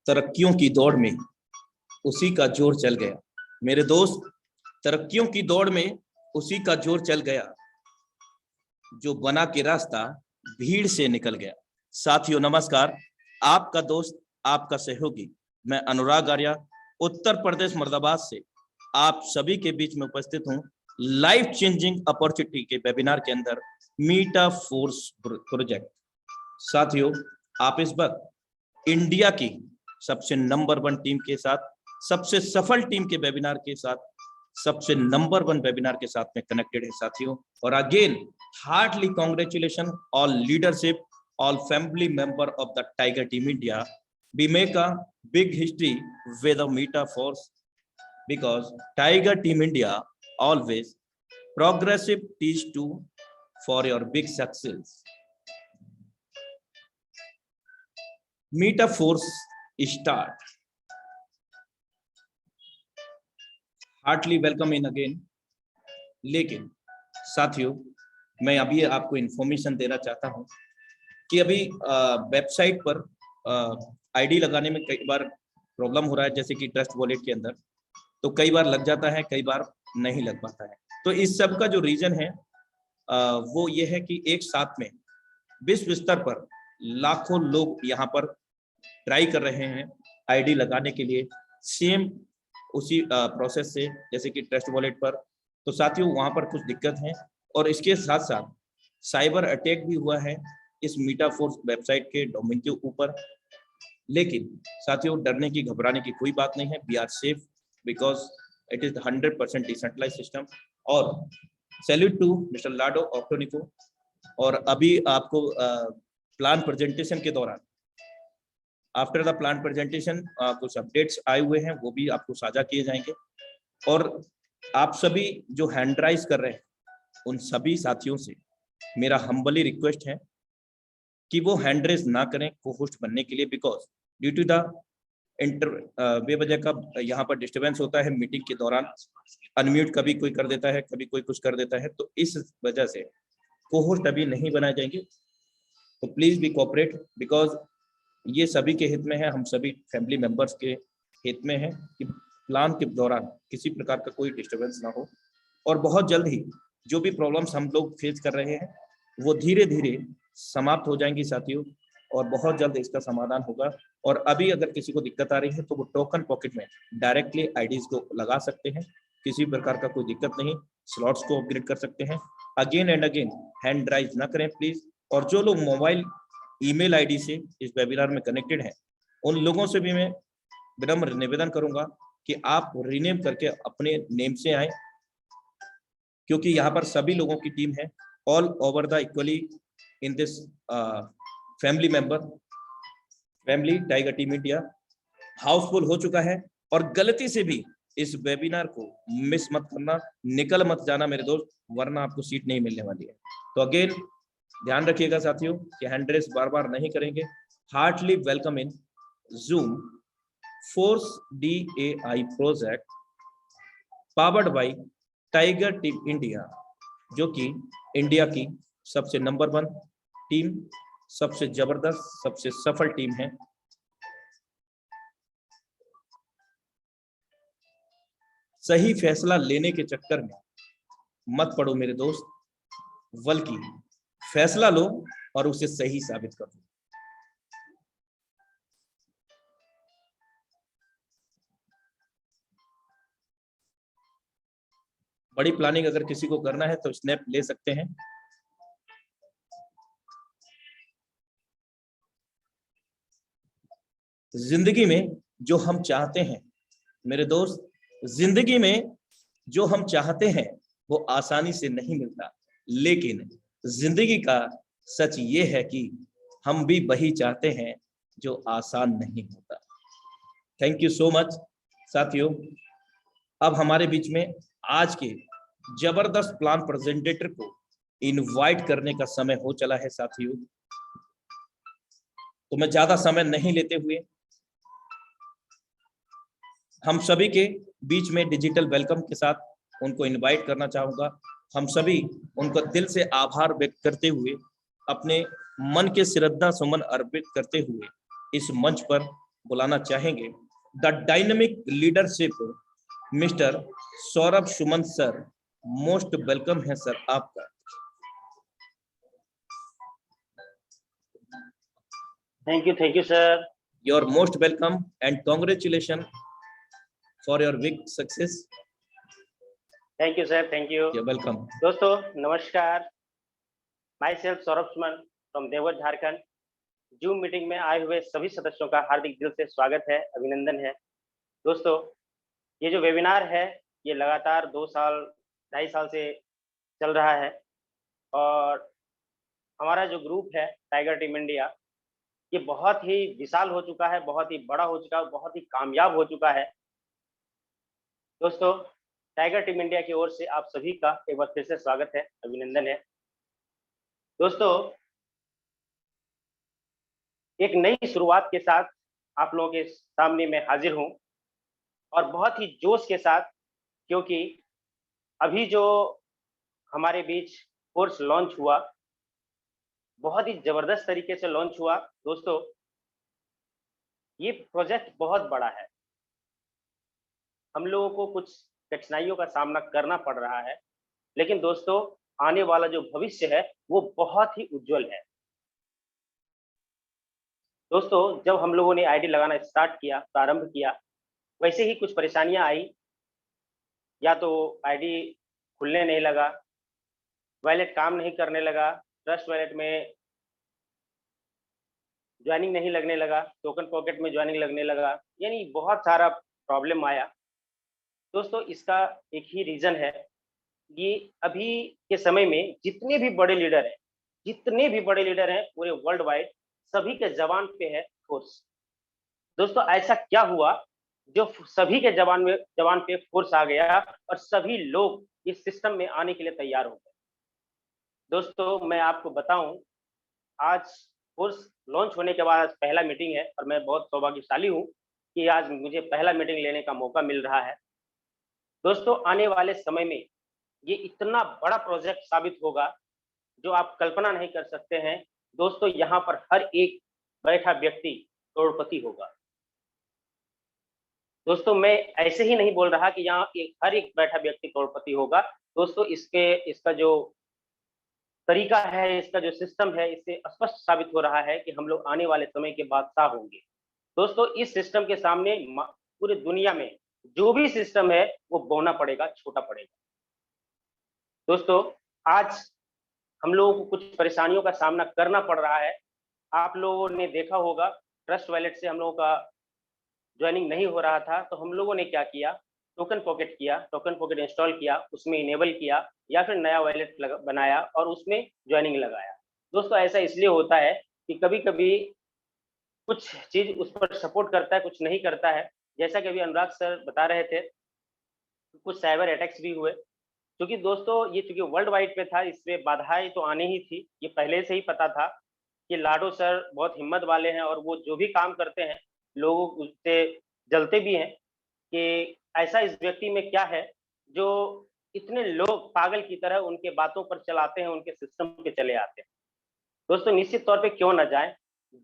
तरक्कियों की दौड़ में उसी का जोर चल गया। मेरे दोस्त, तरक्कियों की दौड़ में उसी का जोर चल गया जो बना के रास्ता भीड़ से निकल गया। साथियों नमस्कार, आपका दोस्त, आपका सहयोगी, मैं अनुराग आर्या, उत्तर प्रदेश मुरादाबाद से आप सभी के बीच में उपस्थित हूं लाइफ चेंजिंग अपॉर्चुनिटी के वेबिनार के अंदर मीटा फोर्स प्रोजेक्ट। साथियों, आप इस वक्त इंडिया की सबसे नंबर 1 टीम के साथ, सबसे सफल टीम के वेबिनार के साथ, सबसे नंबर 1 वेबिनार के साथ में कनेक्टेड है साथियों। और again heartly congratulation all leadership, all family member of the Tiger Team India. We make a big history with the Meta Force because Tiger Team India always progressive teach to for your big success. Meta Force start. Heartily welcome in again. लेकिन साथियों, मैं अभी आपको information देना चाहता हूं कि अभी वेबसाइट पर आईडी लगाने में कई बार प्रॉब्लम हो रहा है, जैसे कि ट्रस्ट वॉलेट के अंदर तो कई बार लग जाता है, कई बार नहीं लग पाता है। तो इस सब का जो रीजन है वो ये है कि एक साथ में विश्व स्तर पर लाखों लोग यहाँ पर ट्राई कर रहे हैं आईडी लगाने के लिए, सेम उसी प्रोसेस से जैसे कि ट्रस्ट वॉलेट पर। तो साथियों वहाँ पर कुछ दिक्कत है और इसके साथ साथ साइबर अटैक भी हुआ है इस मीटा फोर्स वेबसाइट के डोमेन के ऊपर। लेकिन साथियों डरने की, घबराने की कोई बात नहीं है। We are safe because it is 100% decentralize system. और सैल्यूट टू मिस्टर लाडो ऑक्टोनिको। और अभी आपको प्लान प्रेजेंटेशन के दौरान, आफ्टर द प्लान प्रेजेंटेशन कुछ अपडेट्स आए हुए हैं, वो भी आपको साझा किए जाएंगे। और आप सभी जो हैंड राइज कर रहे हैं उन सभी साथियों से मेरा हम्बली रिक्वेस्ट है कि वो हैंड रेज ना करें को होस्ट बनने के लिए, बिकॉज ड्यू टू द बेवजह का यहाँ पर डिस्टर्बेंस होता है मीटिंग के दौरान। अनम्यूट कभी कोई कर देता है, कभी कोई कुछ कर देता है, तो इस वजह से को होस्ट अभी नहीं बनाए जाएंगे। तो प्लीज बी कोऑपरेट बिकॉज ये सभी के हित में है, हम सभी फैमिली मेंबर्स के हित में है कि प्लान के दौरान किसी प्रकार का कोई डिस्टर्बेंस ना हो। और बहुत जल्द ही जो भी प्रॉब्लम्स हम लोग फेस कर रहे हैं वो धीरे धीरे समाप्त हो जाएंगी साथियों, और बहुत जल्द इसका समाधान होगा। और अभी अगर किसी को दिक्कत आ रही है तो वो टोकन पॉकेट में डायरेक्टली आईडीज को लगा सकते हैं, किसी प्रकार का कोई दिक्कत नहीं। स्लॉट्स को अपग्रेड कर सकते हैं। Again and again hand raise ना करें प्लीज। और जो लोग मोबाइल ईमेल आईडी से इस वेबिनार में कनेक्टेड हैं उन लोगों से भी मैं विनम्र निवेदन करूंगा कि आप रीनेम करके अपने नेम से आए, क्योंकि यहाँ पर सभी लोगों की टीम है all over the equally in this family member family tiger team India Housefull हो चुका है। और गलती से भी इस वेबिनार को मिस मत करना, निकल मत जाना मेरे दोस्त, वरना आपको सीट नहीं मिलने वाली है। तो अगेन ध्यान रखिएगा साथियों कि हैंड रेस बार बार नहीं करेंगे। Heartly welcome in Zoom force DAI project powered by tiger team India, जो कि इंडिया की सबसे नंबर 1 टीम, सबसे जबरदस्त, सबसे सफल टीम है। सही फैसला लेने के चक्कर में मत पड़ो मेरे दोस्त, बल्कि फैसला लो और उसे सही साबित कर दो। बड़ी प्लानिंग अगर किसी को करना है तो स्नैप ले सकते हैं। जिंदगी में जो हम चाहते हैं मेरे दोस्त, जिंदगी में जो हम चाहते हैं वो आसानी से नहीं मिलता, लेकिन जिंदगी का सच ये है कि हम भी वही चाहते हैं जो आसान नहीं होता। थैंक यू सो मच साथियों। अब हमारे बीच में आज के जबरदस्त प्लान प्रेजेंटेटर को इनवाइट करने का समय हो चला है साथियों। तो मैं ज्यादा समय नहीं लेते हुए हम सभी के बीच में डिजिटल वेलकम के साथ उनको इनवाइट करना चाहूंगा। हम सभी उनको दिल से आभार व्यक्त करते हुए, अपने मन के श्रद्धा सुमन अर्पित करते हुए इस मंच पर बुलाना चाहेंगे the dynamic leadership mister Saurabh Suman sir. Most welcome है सर आपका। Thank you, sir. You're most welcome and congratulations for your big success. Thank you, sir. Thank you. You're welcome. दोस्तों नमस्कार। Myself Saurabh Suman from Deoghar Jharkhand. Zoom meeting में आए हुए सभी सदस्यों का हार्दिक दिल से स्वागत है, अभिनंदन है। दोस्तों ये जो वेबिनार है ये लगातार 2 साल 2.5 साल से चल रहा है और हमारा जो ग्रुप है टाइगर टीम इंडिया ये बहुत ही विशाल हो चुका है, बहुत ही बड़ा हो चुका है, बहुत ही कामयाब हो चुका है। दोस्तों टाइगर टीम इंडिया की ओर से आप सभी का एक बार फिर से स्वागत है, अभिनंदन है। दोस्तों एक नई शुरुआत के साथ आप लोगों के सामने मैं हाजिर हूं और बहुत ही जोश के साथ, क्योंकि अभी जो हमारे बीच कोर्स लॉन्च हुआ बहुत ही जबरदस्त तरीके से लॉन्च हुआ। दोस्तों ये प्रोजेक्ट बहुत बड़ा है, हम लोगों को कुछ कठिनाइयों का सामना करना पड़ रहा है, लेकिन दोस्तों आने वाला जो भविष्य है वो बहुत ही उज्जवल है। दोस्तों जब हम लोगों ने आईडी लगाना स्टार्ट किया, प्रारंभ किया, वैसे ही कुछ परेशानियां आई। या तो आईडी खुलने नहीं लगा, वॉलेट काम नहीं करने लगा, ट्रस्ट वॉलेट में ज्वाइनिंग नहीं लगने लगा, टोकन पॉकेट में ज्वाइनिंग लगने लगा, यानी बहुत सारा प्रॉब्लम आया। दोस्तों इसका एक ही रीजन है, ये अभी के समय में जितने भी बड़े लीडर हैं पूरे वर्ल्ड वाइड, सभी के जबान पे है फोर्स। दोस्तों ऐसा क्या हुआ जो सभी के जबान पे फोर्स आ गया और सभी लोग इस सिस्टम में आने के लिए तैयार हो गए। दोस्तों मैं आपको बताऊं, आज कोर्स लॉन्च होने के बाद आज पहला मीटिंग है और मैं बहुत सौभाग्यशाली हूं कि आज मुझे पहला मीटिंग लेने का मौका मिल रहा है। दोस्तों आने वाले समय में ये इतना बड़ा प्रोजेक्ट साबित होगा जो आप कल्पना नहीं कर सकते हैं। दोस्तों यहाँ पर हर एक बैठा व्यक्ति करोड़पति होगा। दोस्तों मैं ऐसे ही नहीं बोल रहा कि यहाँ हर एक बैठा व्यक्ति करोड़पति होगा। दोस्तों इसका जो तरीका है, इसका जो सिस्टम है, इससे स्पष्ट साबित हो रहा है कि हम लोग आने वाले समय के बादशाह होंगे। दोस्तों इस सिस्टम के सामने पूरी दुनिया में जो भी सिस्टम है वो बौना पड़ेगा, छोटा पड़ेगा। दोस्तों आज हम लोगों को कुछ परेशानियों का सामना करना पड़ रहा है। आप लोगों ने देखा होगा ट्रस्ट वॉलेट से हम लोगों का ज्वाइनिंग नहीं हो रहा था, तो हम लोगों ने क्या किया, टोकन पॉकेट इंस्टॉल किया, उसमें इनेबल किया या फिर नया वॉलेट बनाया और उसमें ज्वाइनिंग लगाया। दोस्तों ऐसा इसलिए होता है कि कभी कभी कुछ चीज उस पर सपोर्ट करता है, कुछ नहीं करता है। जैसा कि अभी अनुराग सर बता रहे थे, कुछ साइबर अटैक्स भी हुए, क्योंकि दोस्तों ये चूंकि वर्ल्ड वाइड पे था, इसमें बाधाएं तो आनी ही थी। ये पहले से ही पता था कि लाडो सर बहुत हिम्मत वाले हैं और वो जो भी काम करते हैं लोग उससे जलते भी हैं कि ऐसा इस व्यक्ति में क्या है जो इतने लोग पागल की तरह उनके बातों पर चलाते हैं, उनके सिस्टम पे चले आते हैं। दोस्तों निश्चित तौर पे क्यों ना जाए,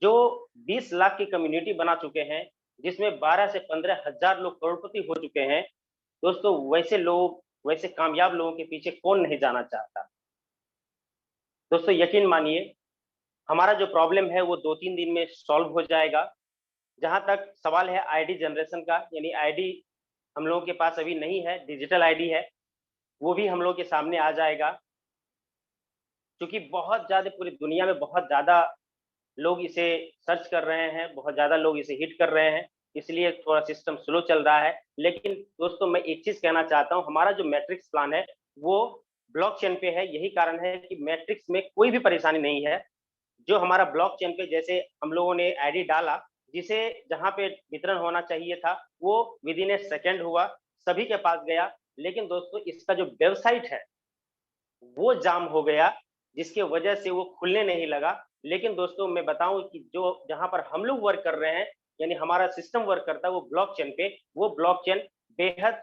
जो 20 लाख की कम्युनिटी बना चुके हैं, जिसमें 12 से 15 हजार लोग करोड़पति हो चुके हैं। दोस्तों वैसे कामयाब लोगों के पीछे कौन नहीं जाना चाहता। दोस्तों यकीन मानिए हमारा जो प्रॉब्लम है वो 2-3 दिन में सॉल्व हो जाएगा। जहां तक सवाल है आईडी जनरेशन का, यानी आईडी हम लोगों के पास अभी नहीं है, डिजिटल आईडी है, वो भी हम लोगों के सामने आ जाएगा। क्योंकि बहुत ज्यादा पूरी दुनिया में बहुत ज्यादा लोग इसे सर्च कर रहे हैं, बहुत ज्यादा लोग इसे हिट कर रहे हैं, इसलिए थोड़ा सिस्टम स्लो चल रहा है। लेकिन दोस्तों मैं एक चीज कहना चाहता हूँ, हमारा जो मैट्रिक्स प्लान है वो ब्लॉकचेन पे है। यही कारण है कि मैट्रिक्स में कोई भी परेशानी नहीं है। जो हमारा ब्लॉकचेन पे जैसे हम लोगों ने आईडी डाला, जिसे जहां पे वितरण होना चाहिए था वो विदिन ए सेकेंड हुआ, सभी के पास गया। लेकिन दोस्तों इसका जो वेबसाइट है वो जाम हो गया, जिसके वजह से वो खुलने नहीं लगा। लेकिन दोस्तों मैं बताऊं कि जो जहां पर हम लोग वर्क कर रहे हैं, यानी हमारा सिस्टम वर्क करता है वो ब्लॉकचेन पे, वो ब्लॉकचेन बेहद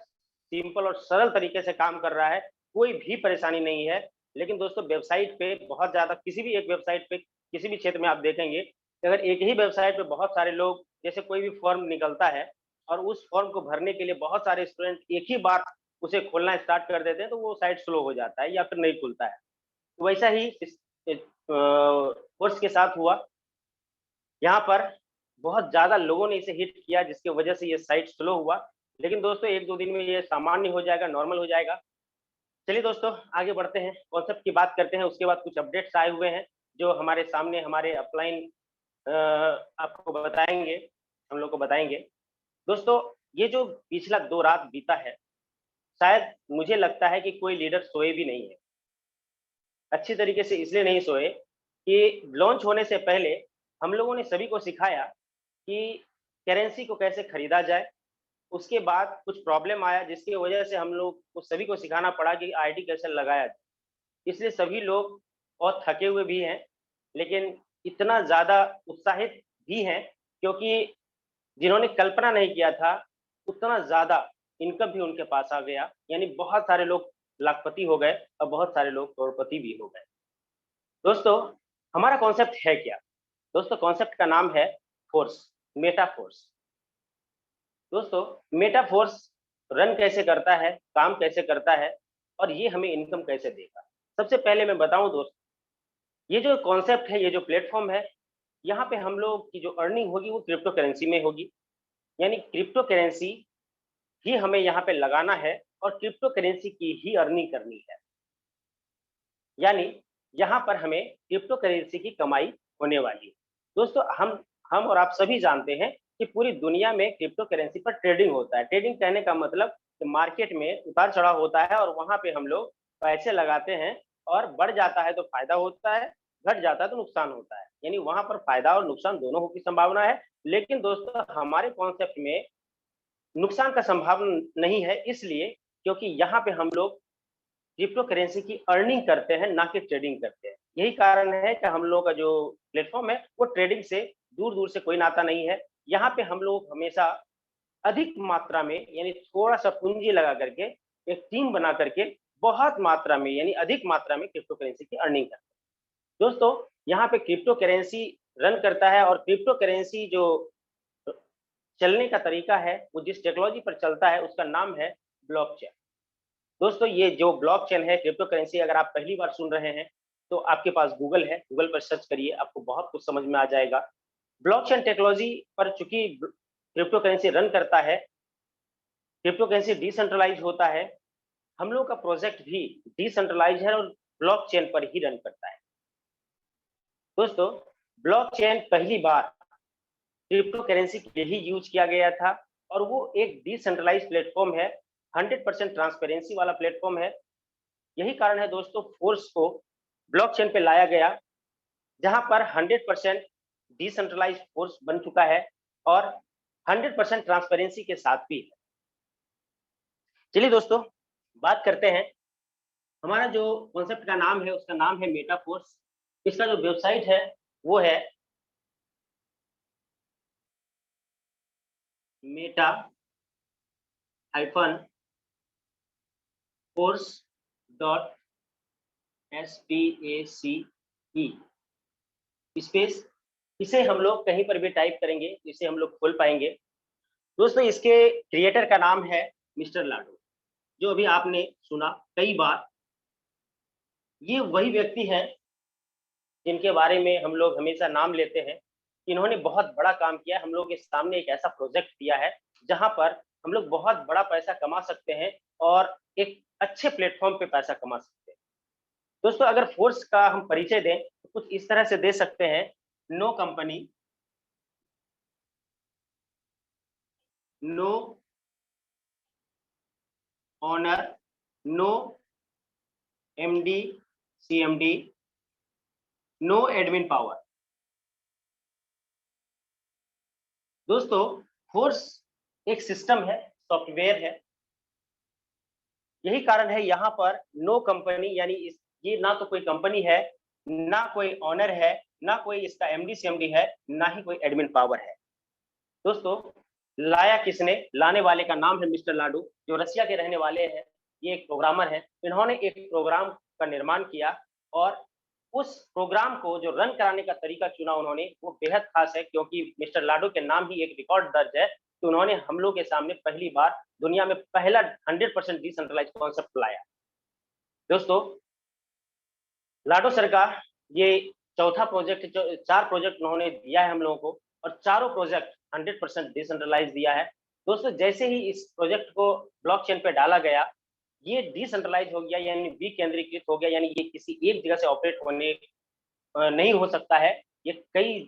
सिंपल और सरल तरीके से काम कर रहा है, कोई भी परेशानी नहीं है। लेकिन दोस्तों वेबसाइट पे बहुत ज्यादा, किसी भी एक वेबसाइट पे किसी भी क्षेत्र में आप देखेंगे, अगर एक ही वेबसाइट पे बहुत सारे लोग जैसे कोई भी फॉर्म निकलता है और उस फॉर्म को भरने के लिए बहुत सारे स्टूडेंट एक ही बार उसे खोलना स्टार्ट कर देते हैं, तो वो साइट स्लो हो जाता है या फिर नहीं खुलता है। तो वैसा ही इस कोर्स के साथ हुआ। यहाँ पर बहुत ज़्यादा लोगों ने इसे हिट किया, जिसकी वजह से ये साइट स्लो हुआ। लेकिन दोस्तों 1-2 दिन में ये सामान्य हो जाएगा, नॉर्मल हो जाएगा। चलिए दोस्तों आगे बढ़ते हैं, कॉन्सेप्ट की बात करते हैं, उसके बाद कुछ अपडेट्स आए हुए हैं जो हमारे सामने हमारे अपलाइन आपको बताएँगे, हम लोग को बताएँगे। दोस्तों ये जो पिछला 2 रात बीता है, शायद मुझे लगता है कि कोई लीडर सोए भी नहीं है। अच्छी तरीके से इसलिए नहीं सोए कि लॉन्च होने से पहले हम लोगों ने सभी को सिखाया कि करेंसी को कैसे खरीदा जाए। उसके बाद कुछ प्रॉब्लम आया जिसकी वजह से हम लोग को सभी को सिखाना पड़ा कि आईडी कैसे लगाया जाए। इसलिए सभी लोग बहुत थके हुए भी हैं, लेकिन इतना ज़्यादा उत्साहित भी हैं क्योंकि जिन्होंने कल्पना नहीं किया था, उतना ज़्यादा इनकम भी उनके पास आ गया। यानी बहुत सारे लोग लाखपति हो गए और बहुत सारे लोग करोड़पति भी हो गए। दोस्तों, हमारा कॉन्सेप्ट है क्या? दोस्तों कॉन्सेप्ट का नाम है फोर्स, मेटा फोर्स। दोस्तों, मेटा फोर्स रन कैसे करता है, काम कैसे करता है और ये हमें इनकम कैसे देगा? सबसे पहले मैं बताऊँ दोस्तों, ये जो कॉन्सेप्ट है, ये जो प्लेटफ़ॉर्म है, यहाँ पे हम लोग की जो अर्निंग होगी वो क्रिप्टो करेंसी में होगी। यानी क्रिप्टो करेंसी ही हमें यहाँ पे लगाना है और क्रिप्टो करेंसी की ही अर्निंग करनी है। यानी यहाँ पर हमें क्रिप्टो करेंसी की कमाई होने वाली है। दोस्तों हम और आप सभी जानते हैं कि पूरी दुनिया में क्रिप्टो करेंसी पर ट्रेडिंग होता है। ट्रेडिंग कहने का मतलब कि मार्केट में उतार-चढ़ाव होता है और वहाँ पे हम लोग पैसे लगाते हैं और बढ़ जाता है तो फ़ायदा होता है, घट जाता है तो नुकसान होता है। यानी वहाँ पर फ़ायदा और नुकसान दोनों की संभावना है। लेकिन दोस्तों हमारे कॉन्सेप्ट में नुकसान का संभावना नहीं है, इसलिए क्योंकि यहाँ पे हम लोग क्रिप्टो करेंसी की अर्निंग करते हैं, ना कि ट्रेडिंग करते हैं। यही कारण है कि हम लोग का जो प्लेटफ़ॉर्म है, वो ट्रेडिंग से दूर-दूर से कोई नाता नहीं है। यहाँ पे हम लोग हमेशा अधिक मात्रा में यानी थोड़ा-सा पूँजी लगा करके, एक टीम बना करके बहुत मात्रा में यानी अधिक मात्रा में क्रिप्टो करेंसी की अर्निंग करते हैं। दोस्तों, यहाँ पे क्रिप्टो करेंसी रन करता है और क्रिप्टो करेंसी जो चलने का तरीका है, वो जिस टेक्नोलॉजी पर चलता है, उसका नाम है ब्लॉकचेन। दोस्तों ये जो ब्लॉकचेन है, क्रिप्टो करेंसी अगर आप पहली बार सुन रहे हैं, तो आपके पास गूगल है, गूगल पर सर्च करिए, आपको बहुत कुछ समझ में आ जाएगा। ब्लॉकचेन टेक्नोलॉजी पर चूँकि क्रिप्टो करेंसी रन करता है, क्रिप्टो करेंसी डिसेंट्रलाइज़ होता है, हम लोग का प्रोजेक्ट भी डिसेंट्रलाइज़ है और ब्लॉकचेन पर ही रन करता है। दोस्तों, ब्लॉकचेन पहली बार क्रिप्टो करेंसी के लिए ही यूज़ किया गया था और वो एक डिसेंट्रलाइज़्ड प्लेटफ़ॉर्म है, 100% ट्रांसपेरेंसी वाला प्लेटफ़ॉर्म है। यही कारण है दोस्तों फोर्स को ब्लॉकचेन पे लाया गया, जहाँ पर 100% डिसेंट्रलाइज्ड फोर्स बन चुका है और 100% ट्रांसपेरेंसी के साथ भी है। चलिए दोस्तों, बात करते हैं, हमारा जो कॉन्सेप्ट का नाम है, उसका नाम है मेटा फोर्स। इसका जो वेबसाइट है, वो है Meta hyphen force dot SPACE space. इसे हम लोग कहीं पर भी टाइप करेंगे, इसे हम लोग खोल पाएँगे। दोस्तों इसके क्रिएटर का नाम है मिस्टर लाडो, जो अभी आपने सुना कई बार। ये वही व्यक्ति हैं जिनके बारे में हम लोग हमेशा नाम लेते हैं। इन्होंने बहुत बड़ा काम किया है, हम लोग के सामने एक ऐसा प्रोजेक्ट दिया है, जहाँ पर हम लोग बहुत बड़ा पैसा कमा सकते हैं और एक अच्छे प्लेटफ़ॉर्म पे पैसा कमा सकते हैं। दोस्तों अगर फोर्स का हम परिचय दें, तो कुछ इस तरह से दे सकते हैं, no company, no owner, no MD, CMD, no admin power. दोस्तों फोर्स एक सिस्टम है, सॉफ्टवेयर है। यही कारण है यहाँ पर नो कंपनी यानी ये ना तो कोई कंपनी है, ना कोई ओनर है, ना कोई इसका MD CMD है, ना ही कोई एडमिन पावर है। दोस्तों लाया किसने? लाने वाले का नाम है मिस्टर लाडू, जो रसिया के रहने वाले हैं। ये एक प्रोग्रामर हैं। इन्होंने एक प्रोग्राम का निर्माण किया और उस प्रोग्राम को जो रन कराने का तरीका चुना उन्होंने, वो बेहद खास है, क्योंकि मिस्टर लाडो के नाम ही एक रिकॉर्ड दर्ज है कि उन्होंने हम लोग के सामने पहली बार दुनिया में पहला 100% डिसेंट्रलाइज कॉन्सेप्ट लाया। दोस्तों, लाडो सर का ये चौथा प्रोजेक्ट, जो 4 प्रोजेक्ट उन्होंने दिया है हम लोगों को, और चारों प्रोजेक्ट 100% डिसेंट्रलाइज दिया है। दोस्तों, जैसे ही इस प्रोजेक्ट को ब्लॉकचेन पे डाला गया, ये डिसेंट्रलाइज हो गया, यानी विकेंद्रीकृत हो गया, यानी ये किसी एक जगह से ऑपरेट होने नहीं हो सकता है। ये कई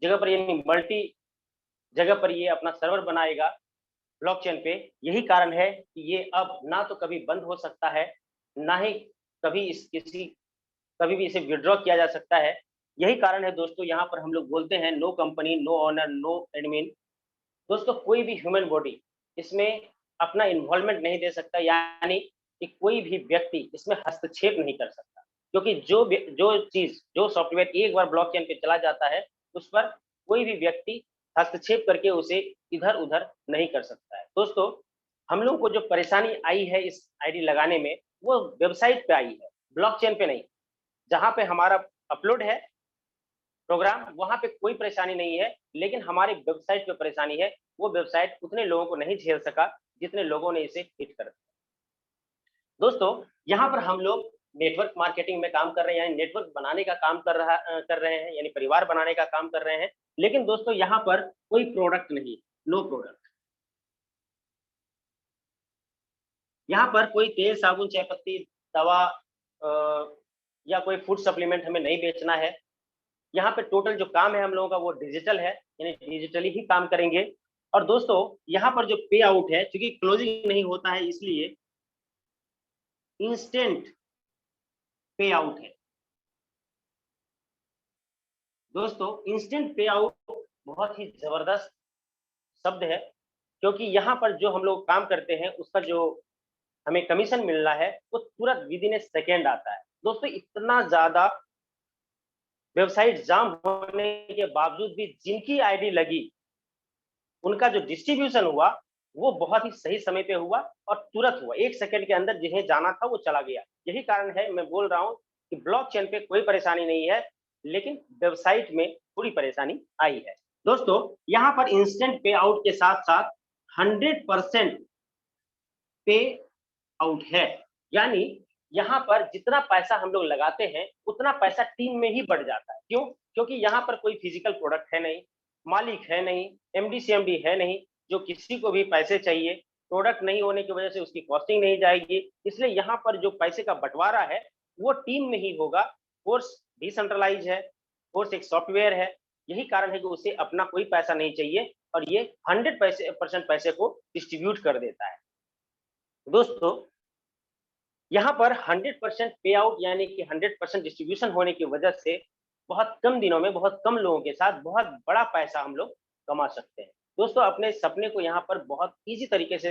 जगह पर, यानी मल्टी जगह पर ये अपना सर्वर बनाएगा ब्लॉकचेन पे। यही कारण है कि ये अब ना तो कभी बंद हो सकता है, ना ही कभी भी इसे विथड्रॉ किया जा सकता है। यही कारण है दोस्तों, यहाँ पर हम लोग बोलते हैं no company, no owner, no admin. दोस्तों, कोई भी ह्यूमन बॉडी इसमें अपना इन्वॉल्वमेंट नहीं दे सकता, यानी कि कोई भी व्यक्ति इसमें हस्तक्षेप नहीं कर सकता, क्योंकि जो सॉफ्टवेयर एक बार ब्लॉकचेन पे चला जाता है, उस पर कोई भी व्यक्ति हस्तक्षेप करके उसे इधर उधर नहीं कर सकता है। दोस्तों, हम लोग को जो परेशानी आई है इस आईडी लगाने में, वो वेबसाइट पे आई है, ब्लॉकचेन पे नहीं। जहां पे हमारा अपलोड है प्रोग्राम, वहां पे कोई परेशानी नहीं है, लेकिन हमारी वेबसाइट पे परेशानी है। वो वेबसाइट उतने लोगों को नहीं झेल सका जितने लोगों ने इसे हिट कर दिया। दोस्तों, यहाँ पर हम लोग नेटवर्क मार्केटिंग में काम कर रहे हैं, यानी नेटवर्क बनाने का काम कर रहे हैं, यानी परिवार बनाने का काम कर रहे हैं। लेकिन दोस्तों, यहाँ पर कोई प्रोडक्ट नहीं, नो प्रोडक्ट। यहाँ पर कोई तेल, साबुन, चाय पत्ती, दवा या कोई फूड सप्लीमेंट हमें नहीं बेचना है। यहाँ पे टोटल जो काम है हम लोगों का, वो डिजिटल है, यानी डिजिटली ही काम करेंगे। और दोस्तों, यहाँ पर जो पे आउट है, क्योंकि क्लोजिंग नहीं होता है, इसलिए इंस्टेंट पे आउट है। दोस्तों, इंस्टेंट पे आउट बहुत ही जबरदस्त शब्द है, क्योंकि यहाँ पर जो हम लोग काम करते हैं, उसका जो हमें कमीशन मिल रहा है, वो तुरंत विद इन ए सेकेंड आता है। दोस्तों, इतना ज्यादा वेबसाइट जाम होने के बावजूद भी जिनकी आईडी लगी, उनका जो डिस्ट्रीब्यूशन हुआ, वो बहुत ही सही समय पे हुआ और तुरंत हुआ। 1 सेकंड के अंदर जिन्हें जाना था वो चला गया। यही कारण है, मैं बोल रहा हूँ कि ब्लॉकचेन पे कोई परेशानी नहीं है, लेकिन वेबसाइट में थोड़ी परेशानी आई है। दोस्तों, यहाँ पर इंस्टेंट पे आउट के साथ साथ 100% पे आउट है, यानी यहाँ पर जितना पैसा हम लोग लगाते हैं, उतना पैसा टीम में ही बढ़ जाता है। क्यों? क्योंकि यहाँ पर कोई फिजिकल प्रोडक्ट है नहीं, मालिक है नहीं, एमडी सीएमडी है नहीं, जो किसी को भी पैसे चाहिए। प्रोडक्ट नहीं होने की वजह से उसकी कॉस्टिंग नहीं जाएगी, इसलिए यहाँ पर जो पैसे का बंटवारा है, वो टीम में ही होगा। फोर्स डिसेंट्रलाइज है, फोर्स एक सॉफ्टवेयर है। यही कारण है कि उसे अपना कोई पैसा नहीं चाहिए, और ये 100% पैसे को डिस्ट्रीब्यूट कर देता है। दोस्तों, यहाँ पर 100% पे आउट, यानी कि 100% डिस्ट्रीब्यूशन होने की वजह से बहुत कम दिनों में, बहुत कम लोगों के साथ बहुत बड़ा पैसा हम लोग कमा सकते हैं। दोस्तों, अपने सपने को यहाँ पर बहुत ईजी तरीके से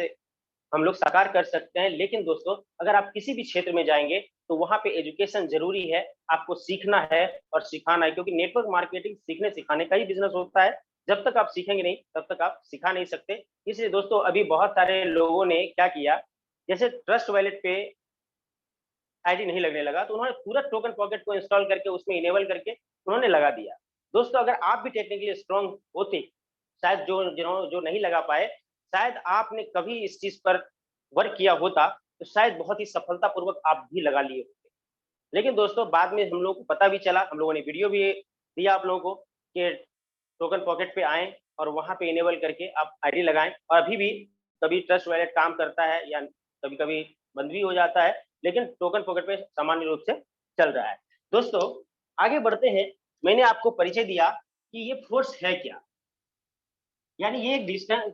हम लोग साकार कर सकते हैं। लेकिन दोस्तों, अगर आप किसी भी क्षेत्र में जाएंगे, तो वहाँ पे एजुकेशन जरूरी है, आपको सीखना है और सिखाना है, क्योंकि नेटवर्क मार्केटिंग सीखने सिखाने का ही बिजनेस होता है। जब तक आप सीखेंगे नहीं, तब तक आप सिखा नहीं सकते। इसलिए दोस्तों, अभी बहुत सारे लोगों ने क्या किया, जैसे ट्रस्ट वॉलेट पे आईडी नहीं लगने लगा, तो उन्होंने पूरा टोकन पॉकेट को इंस्टॉल करके उसमें इनेबल करके उन्होंने लगा दिया। दोस्तों, अगर आप भी टेक्निकली स्ट्रांग होते, शायद जो नहीं लगा पाए, शायद आपने कभी इस चीज पर वर्क किया होता, तो शायद बहुत ही सफलतापूर्वक आप भी लगा लिए होते। लेकिन दोस्तों, बाद में हम लोगों को पता भी चला, हम लोगों ने वीडियो भी दिया आप लोगों को कि टोकन पॉकेट पे आएं और वहां पे इनेबल करके आप आईडी लगाएं। और अभी भी कभी ट्रस्ट वॉलेट काम करता है, या कभी कभी बंद भी हो जाता है, लेकिन टोकन पॉकेट पे सामान्य रूप से चल रहा है। दोस्तों, आगे बढ़ते हैं। मैंने आपको परिचय दिया कि ये फोर्स है क्या, यानी ये एक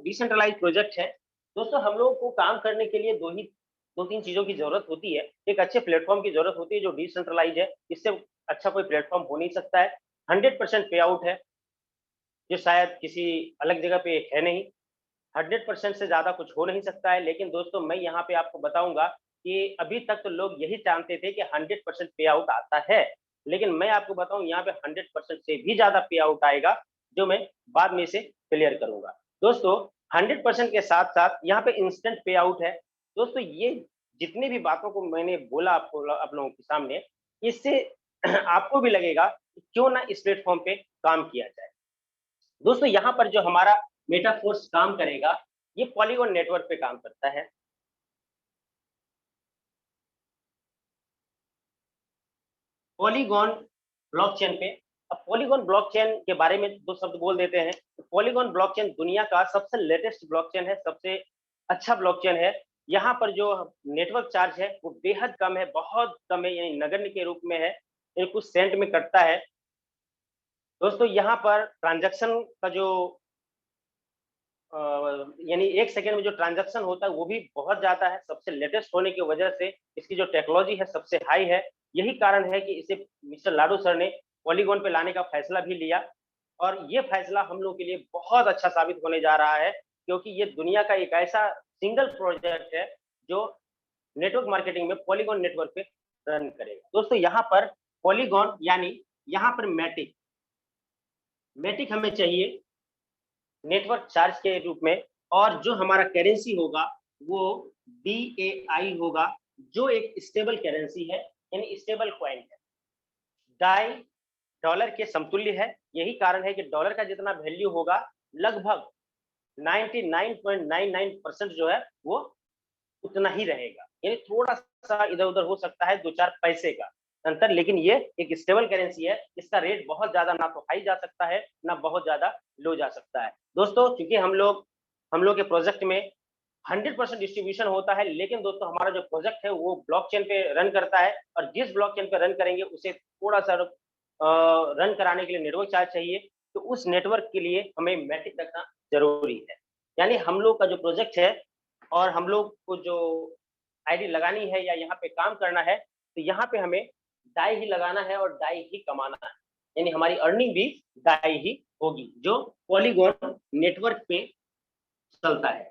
डिसेंट्रलाइज प्रोजेक्ट है। दोस्तों, हम लोगों को काम करने के लिए दो तीन चीजों की जरूरत होती है। एक अच्छे प्लेटफॉर्म की जरूरत होती है जो डिसेंट्रलाइज है, इससे अच्छा कोई प्लेटफॉर्म हो नहीं सकता है। 100% पे आउट है, जो शायद किसी अलग जगह पे है नहीं। 100% से ज्यादा कुछ हो नहीं सकता है। लेकिन दोस्तों, मैं यहाँ पे आपको बताऊंगा कि अभी तक तो लोग यही जानते थे कि 100% पे आउट आता है, लेकिन मैं आपको बताऊं, यहाँ पे 100% से भी ज्यादा पे आउट आएगा, जो मैं बाद में इसे क्लियर करूंगा। दोस्तों, 100% के साथ साथ यहाँ पे इंस्टेंट पे आउट है। दोस्तों, ये जितनी भी बातों को मैंने बोला आपको, आप लोगों के सामने, इससे आपको भी लगेगा कि क्यों ना इस प्लेटफॉर्म पे काम किया जाए। दोस्तों यहाँ पर जो हमारा मेटाफोर्स काम करेगा, ये पॉलीगॉन नेटवर्क पे काम करता है। पॉलीगॉन ब्लॉकचेन पे। अब पॉलीगॉन ब्लॉकचेन के बारे में दो शब्द बोल देते हैं। पॉलीगॉन ब्लॉकचेन दुनिया का सबसे लेटेस्ट ब्लॉकचेन है, सबसे अच्छा ब्लॉकचेन है। यहाँ पर जो नेटवर्क चार्ज है वो बेहद कम है, बहुत कम है, यानी नगण्य के रूप में है, यानी कुछ सेंट में कटता है। दोस्तों यहाँ पर ट्रांजैक्शन का जो यानी 1 सेकंड में जो ट्रांजैक्शन होता है वो भी बहुत ज़्यादा है। सबसे लेटेस्ट होने की वजह से इसकी जो टेक्नोलॉजी है सबसे हाई है। यही कारण है कि इसे मिस्टर लाडो सर ने पॉलीगॉन पे लाने का फैसला भी लिया, और ये फैसला हम लोग के लिए बहुत अच्छा साबित होने जा रहा है, क्योंकि ये दुनिया का एक ऐसा सिंगल प्रोजेक्ट है जो नेटवर्क मार्केटिंग में पॉलीगॉन नेटवर्क पे रन करेगा। दोस्तों यहाँ पर पॉलीगॉन यानी यहाँ पर मैटिक मैटिक हमें चाहिए नेटवर्क चार्ज के रूप में, और जो हमारा करेंसी होगा वो DAI होगा, जो एक स्टेबल करेंसी है, यानी स्टेबल कॉइन है। डाई डॉलर के समतुल्य है। यही कारण है कि डॉलर का जितना वैल्यू होगा लगभग 99.99% जो है वो उतना ही रहेगा, यानी थोड़ा सा इधर उधर हो सकता है, 2-4 पैसे का अंतर, लेकिन ये एक स्टेबल करेंसी है। इसका रेट बहुत ज्यादा ना तो हाई जा सकता है ना बहुत ज्यादा लो जा सकता है। दोस्तों क्योंकि हम लोग के प्रोजेक्ट में 100% डिस्ट्रीब्यूशन होता है, लेकिन दोस्तों हमारा जो प्रोजेक्ट है वो ब्लॉकचेन पे रन करता है, और जिस ब्लॉकचेन पे रन करेंगे उसे थोड़ा सा रन कराने के लिए नेटवर्क चार्ज चाहिए, तो उस नेटवर्क के लिए हमें मैट्रिक रखना जरूरी है। यानी हम लोग का जो प्रोजेक्ट है और हम लोग को जो आईडी लगानी है या यहाँ पे काम करना है, तो यहाँ पे हमें डाई ही लगाना है और डाई ही कमाना है, यानी हमारी अर्निंग भी डाई ही होगी, जो पॉलीगॉन नेटवर्क पे चलता है।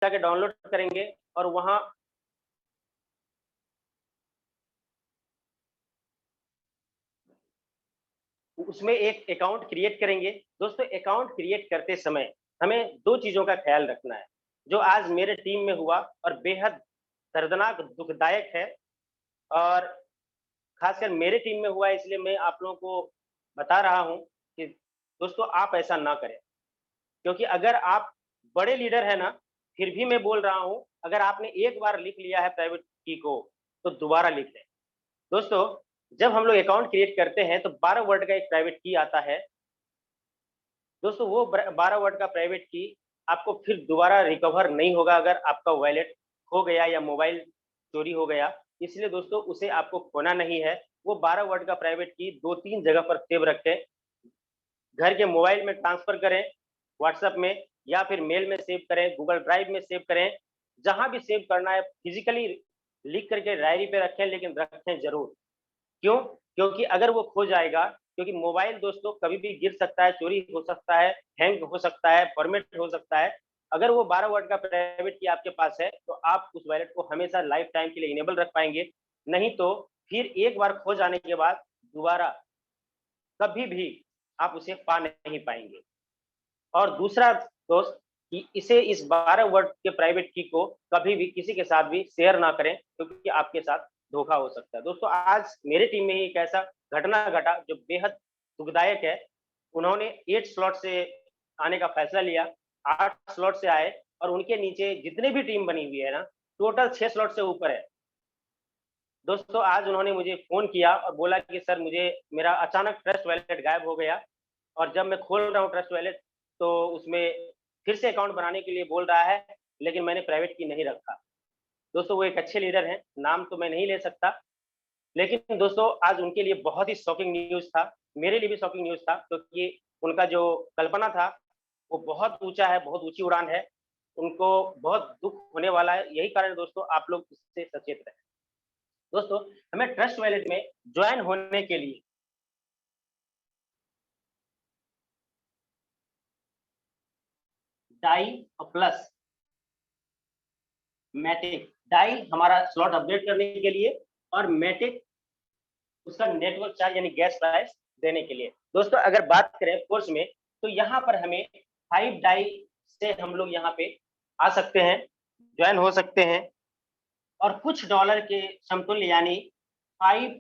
जाके डाउनलोड करेंगे और वहां उसमें एक अकाउंट क्रिएट करेंगे। दोस्तों अकाउंट क्रिएट करते समय हमें दो चीजों का ख्याल रखना है, जो आज मेरे टीम में हुआ और बेहद दर्दनाक दुखदायक है, और खासकर मेरे टीम में हुआ, इसलिए मैं आप लोगों को बता रहा हूं कि दोस्तों आप ऐसा ना करें। क्योंकि अगर आप बड़े लीडर है ना, फिर भी मैं बोल रहा हूं, अगर आपने एक बार लिख लिया है प्राइवेट की को तो दोबारा लिख लें। दोस्तों जब हम लोग अकाउंट क्रिएट करते हैं तो 12 वर्ड का एक प्राइवेट की आता है। दोस्तों वो 12 वर्ड का प्राइवेट की आपको फिर दोबारा रिकवर नहीं होगा अगर आपका वॉलेट खो गया या मोबाइल चोरी हो गया। इसलिए दोस्तों उसे आपको खोना नहीं है। वो 12 वर्ड का प्राइवेट की 2-3 जगह पर सेव रखें। घर के मोबाइल में ट्रांसफर करें, व्हाट्सएप में, या फिर मेल में सेव करें, गूगल ड्राइव में सेव करें। जहां भी सेव करना है फिजिकली लिख करके डायरी पे रखें, लेकिन रखें जरूर। क्यों? क्योंकि अगर वो खो जाएगा, क्योंकि मोबाइल दोस्तों कभी भी गिर सकता है, चोरी हो सकता है, हैंग हो सकता है, फॉर्मेट हो सकता है। अगर वो 12 वर्ड का प्राइवेट की आपके पास है तो आप उस वॉलेट को हमेशा लाइफ टाइम के लिए इनेबल रख पाएंगे। नहीं तो फिर एक बार खो जाने के बाद दोबारा कभी भी आप उसे पा नहीं पाएंगे। और दूसरा दोस्त कि इसे इस 12 वर्ड के प्राइवेट की को कभी भी किसी के साथ भी शेयर ना करें, क्योंकि आपके साथ धोखा हो सकता है। दोस्तों आज मेरे टीम में ही एक ऐसा घटना घटा जो बेहद दुखदायक है। उन्होंने 8 स्लॉट से आने का फैसला लिया, 8 स्लॉट से आए, और उनके नीचे जितने भी टीम बनी हुई है ना, टोटल 6 स्लॉट से ऊपर है। दोस्तों आज उन्होंने मुझे फोन किया और बोला कि सर मुझे मेरा अचानक ट्रस्ट वॉलेट गायब हो गया, और जब मैं खोल रहा हूँ ट्रस्ट वॉलेट तो उसमें फिर से अकाउंट बनाने के लिए बोल रहा है, लेकिन मैंने प्राइवेट की नहीं रखा। दोस्तों वो एक अच्छे लीडर हैं, नाम तो मैं नहीं ले सकता, लेकिन दोस्तों आज उनके लिए बहुत ही शॉकिंग न्यूज़ था, मेरे लिए भी शॉकिंग न्यूज़ था, क्योंकि उनका जो कल्पना था वो बहुत ऊँचा है, बहुत ऊँची उड़ान है। उनको बहुत दुःख होने वाला है, यही कारण दोस्तों आप लोग इससे सचेत रहें। दोस्तों हमें ट्रस्ट वॉलेट में ज्वाइन होने के लिए डाई और प्लस मैटिक, डाई हमारा स्लॉट अपडेट करने के लिए और मैटिक उसका नेटवर्क चार्ज यानी गैस प्राइस देने के लिए। दोस्तों अगर बात करें कोर्स में, तो यहाँ पर हमें 5 डाई से हम लोग यहाँ पे आ सकते हैं, ज्वाइन हो सकते हैं और कुछ डॉलर के समतुल्य यानी 5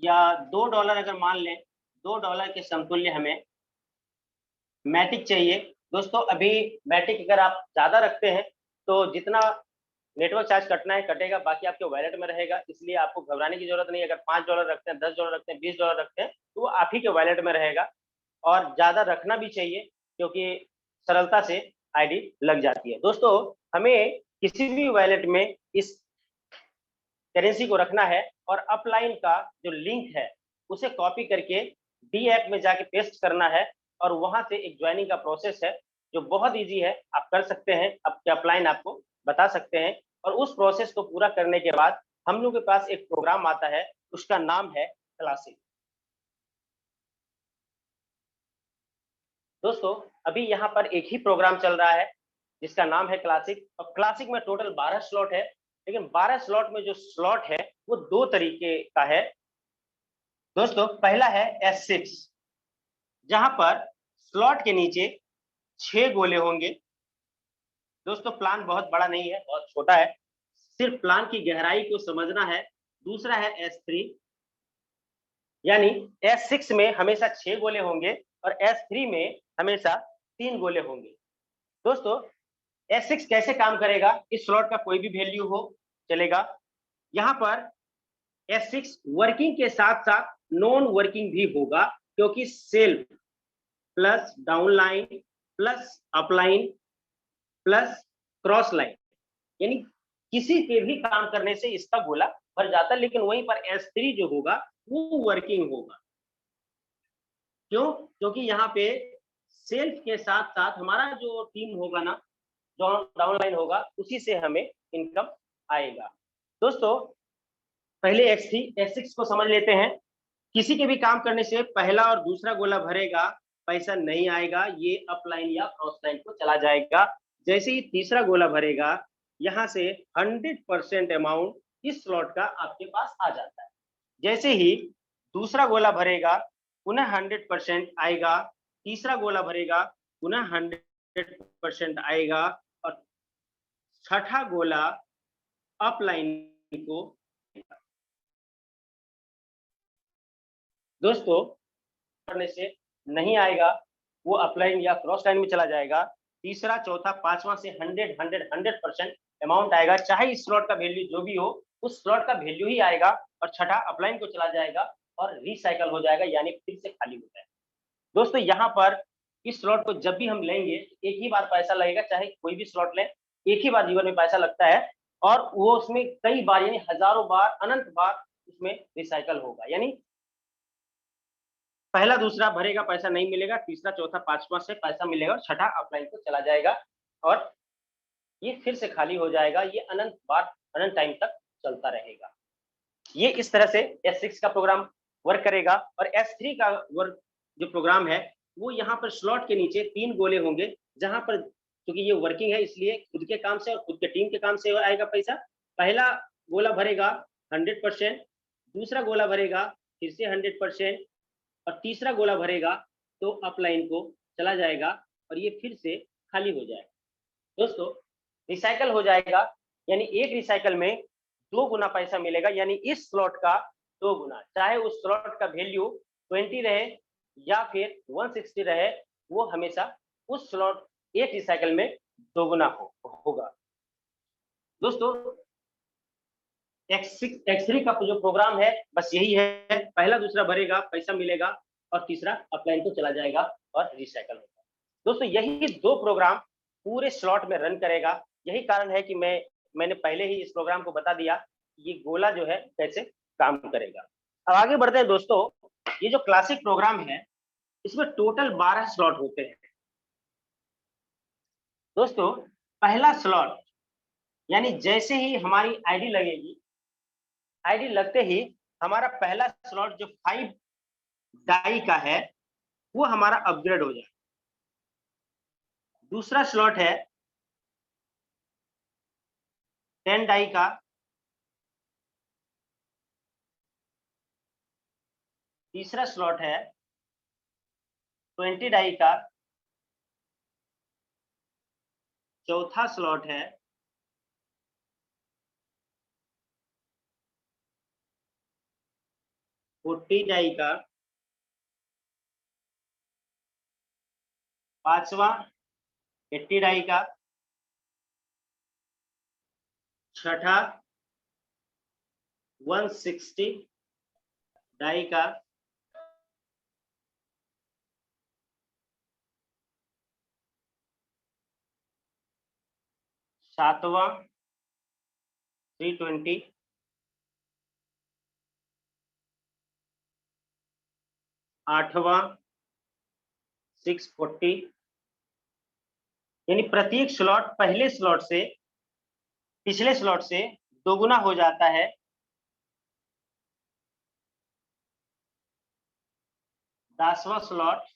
या $2 अगर मान लें, $2 के समतुल्य हमें मैटिक चाहिए। दोस्तों अभी मैटिक अगर आप ज्यादा रखते हैं तो जितना नेटवर्क चार्ज कटना है कटेगा, बाकी आपके वॉलेट में रहेगा, इसलिए आपको घबराने की जरूरत नहीं है। अगर $5 रखते हैं, $10 रखते हैं, $20 रखते हैं, तो वो आप ही के वॉलेट में रहेगा और ज्यादा रखना भी चाहिए क्योंकि सरलता से आईडी लग जाती है। दोस्तों हमें किसी भी वॉलेट में इस करेंसी को रखना है और अपलाइन का जो लिंक है उसे कॉपी करके डी ऐप में जाके पेस्ट करना है और वहां से एक ज्वाइनिंग का प्रोसेस है जो बहुत इजी है, आप कर सकते हैं। आपके अपलाइन आपको बता सकते हैं और उस प्रोसेस को पूरा करने के बाद हम लोग के पास एक प्रोग्राम आता है, उसका नाम है क्लासिक। दोस्तों अभी यहाँ पर एक ही प्रोग्राम चल रहा है जिसका नाम है क्लासिक और क्लासिक में टोटल 12 स्लॉट है, लेकिन 12 स्लॉट में जो स्लॉट है वो 2 तरीके का है। दोस्तों पहला है S6 जहां पर स्लॉट के नीचे 6 गोले होंगे। दोस्तों प्लान बहुत बड़ा नहीं है, बहुत छोटा है, सिर्फ प्लान की गहराई को समझना है। दूसरा है S3 यानी S6 में हमेशा 6 गोले होंगे और S3 में हमेशा 3 गोले होंगे। दोस्तों S6 कैसे काम करेगा, इस स्लॉट का कोई भी वैल्यू हो चलेगा। यहाँ पर S6 वर्किंग के साथ साथ नॉन वर्किंग भी होगा क्योंकि self plus downline plus upline plus cross line यानी किसी के भी काम करने से इसका गोला भर जाता है, लेकिन वहीं पर S3 जो होगा वो वर्किंग होगा। क्यों? क्योंकि यहाँ पे सेल्फ के साथ साथ हमारा जो टीम होगा ना, डाउनलाइन होगा, उसी से हमें इनकम आएगा। दोस्तों पहले S6 को समझ लेते हैं। किसी के भी काम करने से पहला और दूसरा गोला भरेगा, पैसा नहीं आएगा, ये अपलाइन या क्रॉस लाइन को चला जाएगा। जैसे ही तीसरा गोला भरेगा, यहाँ से 100% अमाउंट इस स्लॉट का आपके पास आ जाता है। जैसे ही दूसरा गोला भरेगा पुनः 100% आएगा, तीसरा गोला भरेगा पुनः 100% आएगा और छठा गोला अपलाइन को। दोस्तों करने से नहीं आएगा, वो अपलाइन या क्रॉस लाइन में चला जाएगा। तीसरा चौथा पांचवा से 100% अमाउंट आएगा, चाहे इस स्लॉट का वैल्यू जो भी हो उस स्लॉट का वैल्यू ही आएगा और छठा अपलाइन को चला जाएगा और रिसाइकल हो जाएगा यानी फिर से खाली हो जाएगा। दोस्तों यहाँ पर इस स्लॉट को जब भी हम लेंगे एक ही बार पैसा लगेगा, चाहे कोई भी स्लॉट लें एक ही बार जीवन में पैसा लगता है और वो उसमें कई बार यानी हजारों बार अनंत बार उसमें रिसाइकल होगा। यानी पहला दूसरा भरेगा पैसा नहीं मिलेगा, तीसरा चौथा पांचवा से पैसा मिलेगा और छठा अपलाइन को चला जाएगा और ये फिर से खाली हो जाएगा। ये अनंत बार अनंत टाइम तक चलता रहेगा। ये इस तरह से S6 का प्रोग्राम वर्क करेगा और S3 का वर्क जो प्रोग्राम है वो यहाँ पर स्लॉट के नीचे 3 गोले होंगे, जहां पर क्योंकि ये वर्किंग है इसलिए खुद के काम से और खुद के टीम के काम से आएगा पैसा। पहला गोला भरेगा 100%, दूसरा गोला भरेगा फिर से 100% और तीसरा गोला भरेगा तो अपलाइन को चला जाएगा और ये फिर से खाली हो जाएगा। दोस्तों रिसाइकल हो जाएगा यानी एक रिसाइकल में 2 गुना पैसा मिलेगा, यानी इस स्लॉट का 2 गुना, चाहे उस स्लॉट का वैल्यू 20 रहे या फिर 160 रहे, वो हमेशा उस स्लॉट एक रिसाइकल में 2 गुना होगा। दोस्तों X3 का जो प्रोग्राम है बस यही है, पहला दूसरा भरेगा पैसा मिलेगा और तीसरा अपलाइन को चला जाएगा और रिसाइकल होगा। दोस्तों यही 2 प्रोग्राम पूरे स्लॉट में रन करेगा। यही कारण है कि मैंने पहले ही इस प्रोग्राम को बता दिया ये गोला जो है कैसे काम करेगा। अब आगे बढ़ते हैं दोस्तों। ये जो क्लासिक प्रोग्राम है इसमें टोटल 12 स्लॉट होते हैं। दोस्तों पहला स्लॉट यानी जैसे ही हमारी आईडी लगेगी आईडी लगते ही हमारा पहला स्लॉट जो 5 डाई का है वो हमारा अपग्रेड हो जाए। दूसरा स्लॉट है 10 डाई का, तीसरा स्लॉट है 20 डाई का, चौथा स्लॉट है 40 डाई का, पांचवा 80 डाई का, छठा 160 डाई का, सातवां 320, आठवां 640। यानी प्रत्येक स्लॉट पहले स्लॉट से पिछले स्लॉट से दोगुना हो जाता है। दसवां स्लॉट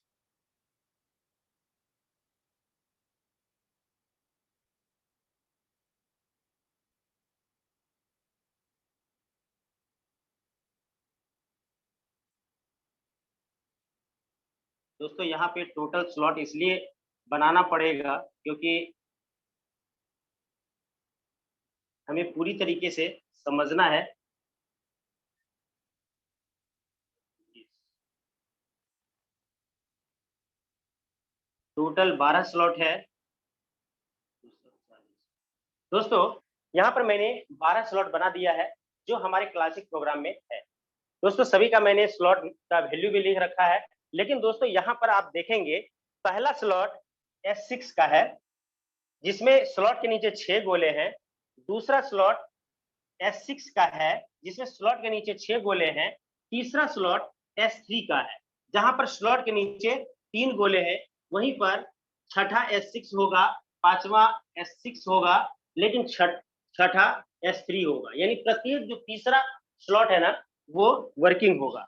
दोस्तों यहाँ पे टोटल स्लॉट इसलिए बनाना पड़ेगा क्योंकि हमें पूरी तरीके से समझना है। टोटल 12 स्लॉट है दोस्तों। यहाँ पर मैंने 12 स्लॉट बना दिया है जो हमारे क्लासिक प्रोग्राम में है। दोस्तों सभी का मैंने स्लॉट का वैल्यू भी लिख रखा है, लेकिन दोस्तों यहाँ पर आप देखेंगे पहला स्लॉट S6 का है जिसमें स्लॉट के नीचे 6 गोले हैं। दूसरा स्लॉट S6 का है जिसमें स्लॉट के नीचे 6 गोले हैं। तीसरा स्लॉट S3 का है जहां पर स्लॉट के नीचे 3 गोले हैं। वहीं पर छठा S6 होगा, पांचवा S6 होगा, लेकिन छठा S3 होगा। यानी प्रत्येक जो तीसरा स्लॉट है ना वो वर्किंग होगा।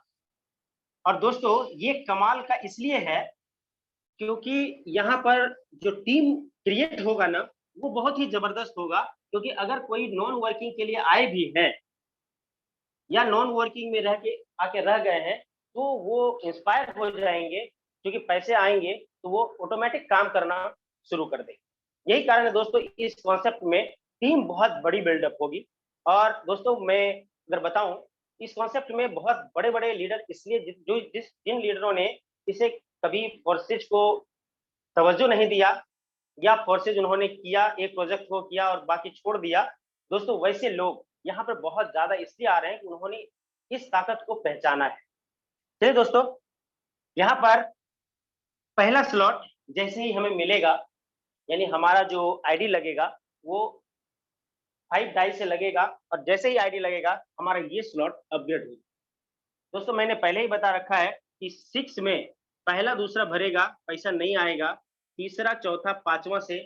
और दोस्तों ये कमाल का इसलिए है क्योंकि यहाँ पर जो टीम क्रिएट होगा ना वो बहुत ही जबरदस्त होगा। क्योंकि अगर कोई नॉन वर्किंग के लिए आए भी हैं या नॉन वर्किंग में रह के आके रह गए हैं तो वो इंस्पायर हो जाएंगे, क्योंकि पैसे आएंगे तो वो ऑटोमेटिक काम करना शुरू कर देंगे। यही कारण है दोस्तों इस कॉन्सेप्ट में टीम बहुत बड़ी बिल्डअप होगी। और दोस्तों मैं अगर बताऊं इस कॉन्सेप्ट में बहुत बड़े बड़े लीडर इसलिए जिन लीडरों ने इसे कभी फोर्सेज को तवज्जो नहीं दिया या फोर्सेज उन्होंने किया, एक प्रोजेक्ट को किया और बाकी छोड़ दिया, दोस्तों वैसे लोग यहाँ पर बहुत ज्यादा इसलिए आ रहे हैं कि उन्होंने इस ताकत को पहचाना है। चलिए दोस्तों यहाँ पर पहला स्लॉट जैसे ही हमें मिलेगा यानी हमारा जो आईडी लगेगा वो 5 डाई से लगेगा और जैसे ही आईडी लगेगा हमारा ये स्लॉट अपग्रेड होगा। दोस्तों मैंने पहले ही बता रखा है कि 6 में पहला दूसरा भरेगा पैसा नहीं आएगा, तीसरा चौथा पांचवा से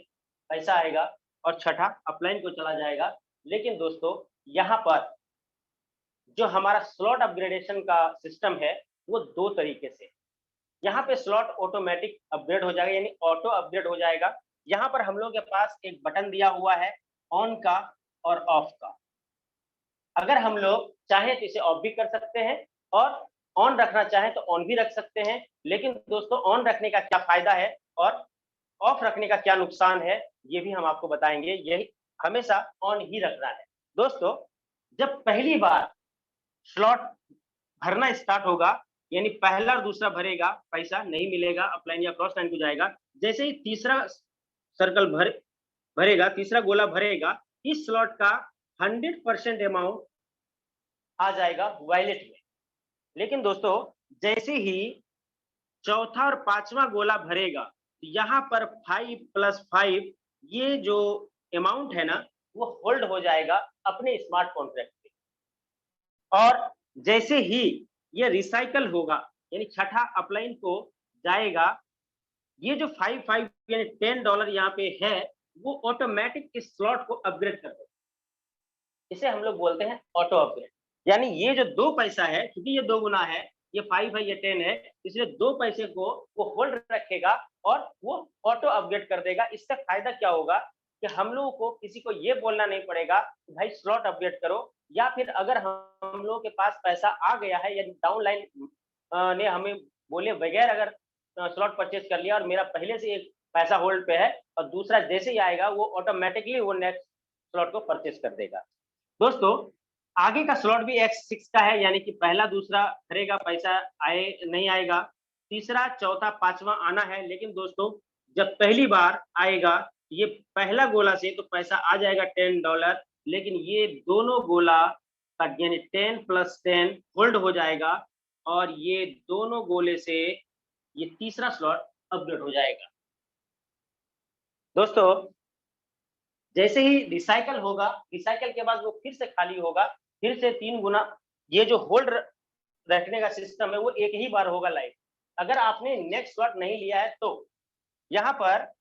पैसा आएगा और छठा अपलाइन को चला जाएगा। लेकिन दोस्तों यहाँ पर जो हमारा स्लॉट अपग्रेडेशन का सिस्टम है वो 2 तरीके से। यहाँ पे स्लॉट ऑटोमेटिक अपग्रेड हो जाएगा यानी ऑटो अपग्रेड हो जाएगा। यहाँ पर हम लोग के पास एक बटन दिया हुआ है ऑन का और ऑफ का। अगर हम लोग चाहें तो इसे ऑफ भी कर सकते हैं और ऑन रखना चाहें तो ऑन भी रख सकते हैं। लेकिन दोस्तों ऑन रखने का क्या फायदा है और ऑफ रखने का क्या नुकसान है ये भी हम आपको बताएंगे। यही हमेशा ऑन ही रखना है। दोस्तों जब पहली बार स्लॉट भरना स्टार्ट होगा यानी पहला और दूसरा भरेगा पैसा नहीं मिलेगा, अपलाइन या क्रॉस लाइन को जाएगा। जैसे ही तीसरा सर्कल भरेगा, तीसरा गोला भरेगा, इस स्लॉट का 100% अमाउंट आ जाएगा वॉलेट में। लेकिन दोस्तों जैसे ही चौथा और पांचवा गोला भरेगा यहाँ पर 5 + 5 ये जो अमाउंट है ना वो होल्ड हो जाएगा अपने स्मार्ट कॉन्ट्रैक्ट पे। और जैसे ही ये रिसाइकल होगा यानी छठा अपलाइन को जाएगा, ये जो 5 यानी $10 यहाँ पे है वो ऑटोमेटिक इस स्लॉट को अपग्रेड कर देगा। इसे हम लोग बोलते हैं ऑटो अपग्रेड। यानी ये जो 2 पैसा है, क्योंकि ये 2 गुना है, ये 5 है, ये 10 है, इसलिए 2 पैसे को वो होल्ड रखेगा और वो ऑटो अपग्रेड कर देगा। इससे फायदा क्या होगा कि हम लोगों को किसी को ये बोलना नहीं पड़ेगा कि भाई स्लॉट अपग्रेड करो, या फिर अगर हम लोगों के पास पैसा आ गया है, यदि डाउनलाइन ने हमें बोले बगैर अगर स्लॉट परचेज कर लिया और मेरा पहले से एक पैसा होल्ड पे है और दूसरा जैसे ही आएगा वो ऑटोमेटिकली वो नेक्स्ट स्लॉट को परचेज कर देगा। दोस्तों, आगे का स्लॉट भी X6 का है, यानी कि पहला दूसरा करेगा, पैसा आए नहीं आएगा, तीसरा चौथा पांचवा आना है। लेकिन दोस्तों, जब पहली बार आएगा ये पहला गोला से तो पैसा आ जाएगा $10, लेकिन ये दोनों गोला का यानी 10 + 10 होल्ड हो जाएगा और ये दोनों गोले से ये तीसरा स्लॉट अपग्रेड हो जाएगा। दोस्तों, जैसे ही रिसाइकल होगा, रिसाइकल के बाद वो फिर से खाली होगा, फिर से 3 गुना ये जो होल्ड रखने का सिस्टम है वो एक ही बार होगा लाइव। अगर आपने नेक्स्ट स्लॉट नहीं लिया है तो यहाँ पर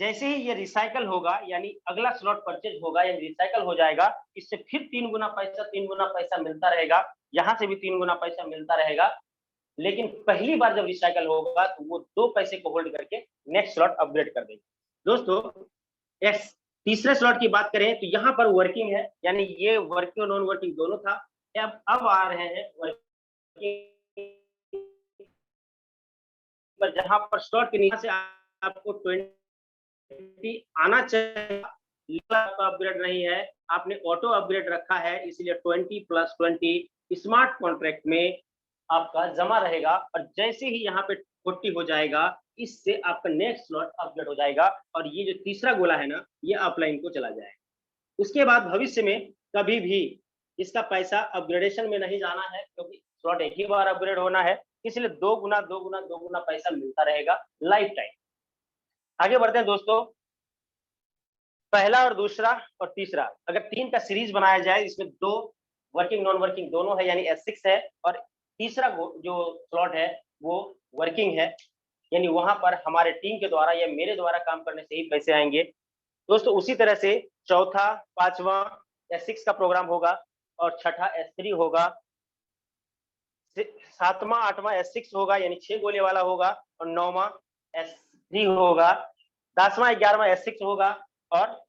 जैसे ही ये रिसाइकल होगा, यानी अगला स्लॉट परचेज होगा या रिसाइकल हो जाएगा, इससे फिर 3 गुना पैसा मिलता रहेगा, यहाँ से भी 3 गुना पैसा मिलता रहेगा। लेकिन पहली बार जब रिसाइकल होगा तो वो 2 पैसे को होल्ड करके नेक्स्ट स्लॉट अपग्रेड कर देगा। दोस्तों, तीसरे स्लॉट की बात करें तो यहाँ पर वर्किंग है, यानी ये वर्किंग और नॉन वर्किंग दोनों था। अब आ रहे हैं वर्किंग पर, जहाँ पर स्लॉट के नीचे से आपको 20 आना चाहिए, अपग्रेड नहीं है, आपने ऑटो अपग्रेड रखा है, इसलिए 20 + 20 स्मार्ट कॉन्ट्रैक्ट में आपका जमा रहेगा और जैसे ही यहाँ पे 40 हो जाएगा, इससे आपका नेक्स्ट स्लॉट अपग्रेड हो जाएगा और ये जो तीसरा गोला है ना, ये अपलाइन को चला जाएगा। उसके बाद भविष्य में कभी भी इसका पैसा अपग्रेडेशन में नहीं जाना है, क्योंकि स्लॉट एक ही बार अपग्रेड होना है, इसलिए 2 गुना पैसा मिलता रहेगा लाइफ टाइम। आगे बढ़ते हैं दोस्तों, पहला और दूसरा और तीसरा, अगर 3 का सीरीज बनाया जाए, इसमें 2 वर्किंग नॉन वर्किंग दोनों है, यानी S6 है, और तीसरा जो स्लॉट है वो वर्किंग है, यानी वहां पर हमारे टीम के द्वारा या मेरे द्वारा काम करने से ही पैसे आएंगे। दोस्तों, उसी तरह से चौथा पांचवा S6 का प्रोग्राम होगा और छठा S3 होगा, सातवां आठवां S6 होगा, यानी 6 गोले वाला होगा, और नौवां S3 होगा, 10वां 11वां S6 होगा और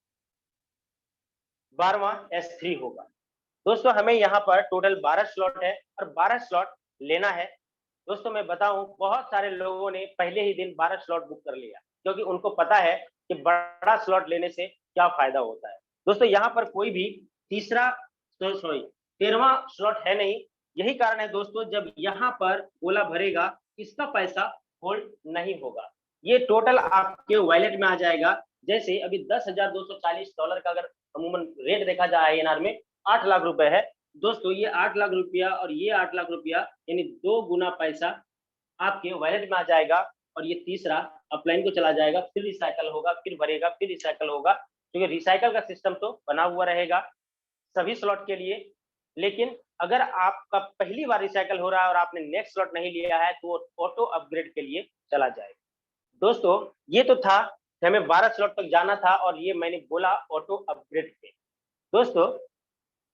12वां S3 होगा। दोस्तों, हमें यहाँ पर टोटल 12 स्लॉट है और 12 स्लॉट लेना है। दोस्तों, मैं बताऊं, बहुत सारे लोगों ने पहले ही दिन 12 स्लॉट बुक कर लिया, क्योंकि उनको पता है कि बड़ा स्लॉट लेने से क्या फायदा होता है। दोस्तों, यहाँ पर कोई भी 13वां स्लॉट है नहीं। यही कारण है दोस्तों, जब यहाँ पर गोला भरेगा, इसका पैसा होल्ड नहीं होगा, ये टोटल आपके वॉलेट में आ जाएगा। जैसे अभी $10,240 का अगर अमूमन रेट देखा जाए INR में, 8 लाख रुपए है। दोस्तों, ये 8 लाख रुपया और ये 8 लाख रुपया, यानी 2 गुना पैसा आपके वॉलेट में आ जाएगा और ये तीसरा अपलाइन को चला जाएगा, फिर रिसाइकल होगा, फिर भरेगा, फिर रिसाइकल होगा, क्योंकि रिसाइकल का सिस्टम तो बना हुआ रहेगा सभी स्लॉट के लिए। लेकिन अगर आपका पहली बार रिसाइकल हो रहा है और आपने नेक्स्ट स्लॉट नहीं लिया है, तो वो ऑटो अपग्रेड के लिए चला जाएगा। दोस्तों, ये तो था कि हमें 12 स्लॉट तक जाना था और ये मैंने बोला ऑटो अपग्रेड पे। दोस्तों,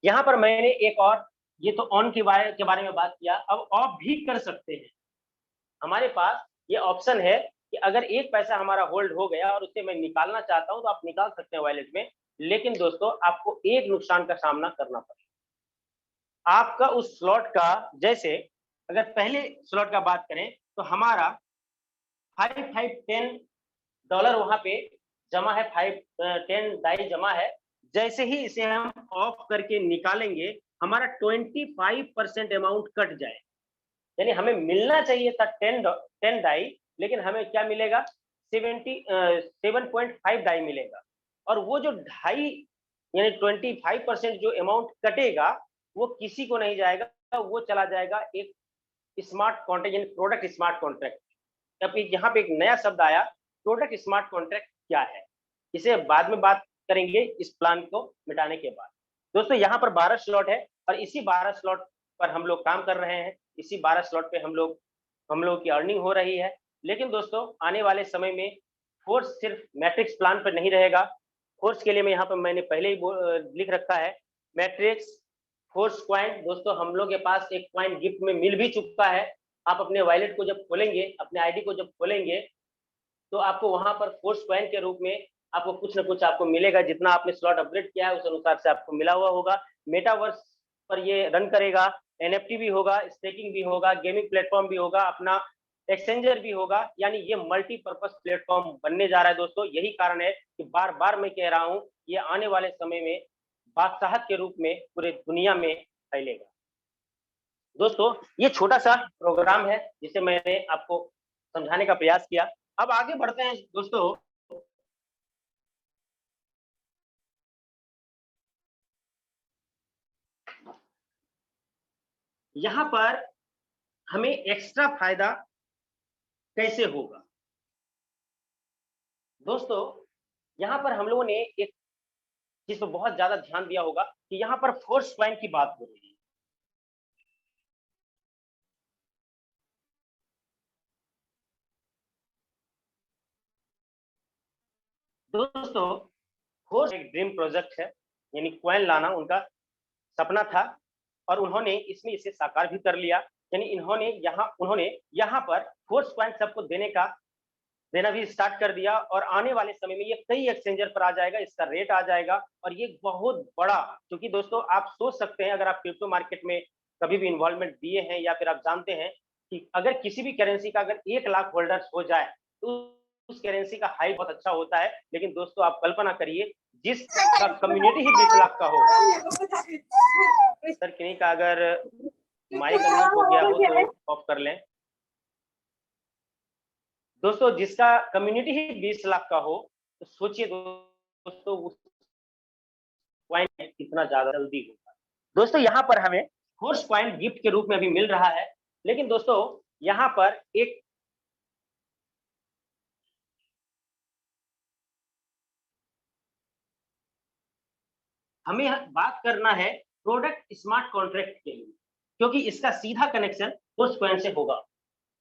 यहाँ पर मैंने एक और, ये तो ऑन के बारे में बात किया, अब ऑफ भी कर सकते हैं। हमारे पास ये ऑप्शन है कि अगर एक पैसा हमारा होल्ड हो गया और उसे मैं निकालना चाहता हूं तो आप निकाल सकते हैं वॉलेट में। लेकिन दोस्तों, आपको एक नुकसान का सामना करना पड़ेगा। आपका उस स्लॉट का, जैसे अगर पहले स्लॉट का बात करें तो हमारा $10 वहां पे जमा है, 10 डाई जमा है। जैसे ही इसे हम ऑफ करके निकालेंगे, हमारा 25% अमाउंट कट जाए, यानी हमें मिलना चाहिए था 10 डाई, लेकिन हमें क्या मिलेगा, 7.5 डाई मिलेगा। और वो जो ढाई यानी 25% जो अमाउंट कटेगा, वो किसी को नहीं जाएगा, वो चला जाएगा एक स्मार्ट कॉन्ट्रैक्ट, यानी प्रोडक्ट स्मार्ट कॉन्ट्रैक्ट। यहाँ पे एक नया शब्द आया, प्रोडक्ट स्मार्ट कॉन्ट्रैक्ट क्या है, इसे बाद में बात करेंगे इस प्लान को मिटाने के बाद। दोस्तों, यहाँ पर 12 स्लॉट है और इसी 12 स्लॉट पर हम लोग काम कर रहे हैं, इसी 12 स्लॉट पे हम लोग की अर्निंग हो रही है। लेकिन दोस्तों, आने वाले समय में फोर्स सिर्फ मैट्रिक्स प्लान पर नहीं रहेगा। फोर्स के लिए मैं यहाँ पर मैंने पहले ही लिख रखा है, मैट्रिक्स फोर्स कॉइन दोस्तों हम लोग के पास एक कॉइन गिफ्ट में मिल भी चुका है। आप अपने वॉलेट को जब खोलेंगे, अपने आईडी को जब खोलेंगे, तो आपको वहां पर फोर्स कॉइन के रूप में आपको कुछ ना कुछ आपको मिलेगा। जितना आपने स्लॉट अपग्रेड किया है उस अनुसार से आपको मिला हुआ होगा। मेटावर्स पर ये रन करेगा, एनएफटी भी होगा, स्टेकिंग भी होगा, गेमिंग प्लेटफॉर्म भी होगा, अपना एक्सचेंजर भी होगा। यानी ये मल्टीपर्पज प्लेटफॉर्म बनने जा रहा है दोस्तों। यही कारण है कि बार बार मैं कह रहा हूं, ये आने वाले समय में बादशाहत के रूप में पूरे दुनिया में फैलेगा। दोस्तों ये छोटा सा प्रोग्राम है जिसे मैंने आपको समझाने का प्रयास किया। अब आगे बढ़ते हैं दोस्तों। यहां पर हमें एक्स्ट्रा फायदा कैसे होगा दोस्तों? यहां पर हम लोगों ने एक चीज पर बहुत ज्यादा ध्यान दिया होगा कि यहां पर फोर्स कॉइन की बात हो रही है। दोस्तों फोर्स एक ड्रीम प्रोजेक्ट है, यानी कॉइन लाना उनका सपना था और उन्होंने इसमें इसे साकार भी कर लिया। यानी उन्होंने यहाँ पर फोर्स कॉइन सबको देना भी स्टार्ट कर दिया और आने वाले समय में ये कई एक्सचेंजर पर आ जाएगा, इसका रेट आ जाएगा और ये बहुत बड़ा, क्योंकि दोस्तों आप सोच सकते हैं अगर आप क्रिप्टो मार्केट में कभी भी इन्वॉल्वमेंट दिए हैं या फिर आप जानते हैं कि अगर किसी भी करेंसी का अगर 1 लाख होल्डर्स हो जाए तो उस करेंसी का हाई बहुत अच्छा होता है। लेकिन दोस्तों आप कल्पना करिए जिसका कम्युनिटी ही 20 लाख का हो। सर किन्हीं का अगर माइक अनम्यूट हो गया हो तो ऑफ कर लें। दोस्तों जिसका कम्युनिटी ही 20 लाख का हो तो सोचिए दोस्तों उस कॉइन कितना ज्यादा जल्दी होगा। दोस्तों यहाँ पर हमें फोर्स कॉइन गिफ्ट के रूप में अभी मिल रहा है। लेकिन दोस्तों यहाँ पर एक हमें बात करना है प्रोडक्ट स्मार्ट कॉन्ट्रैक्ट के लिए, क्योंकि इसका सीधा कनेक्शन फोर्स कॉइन से होगा।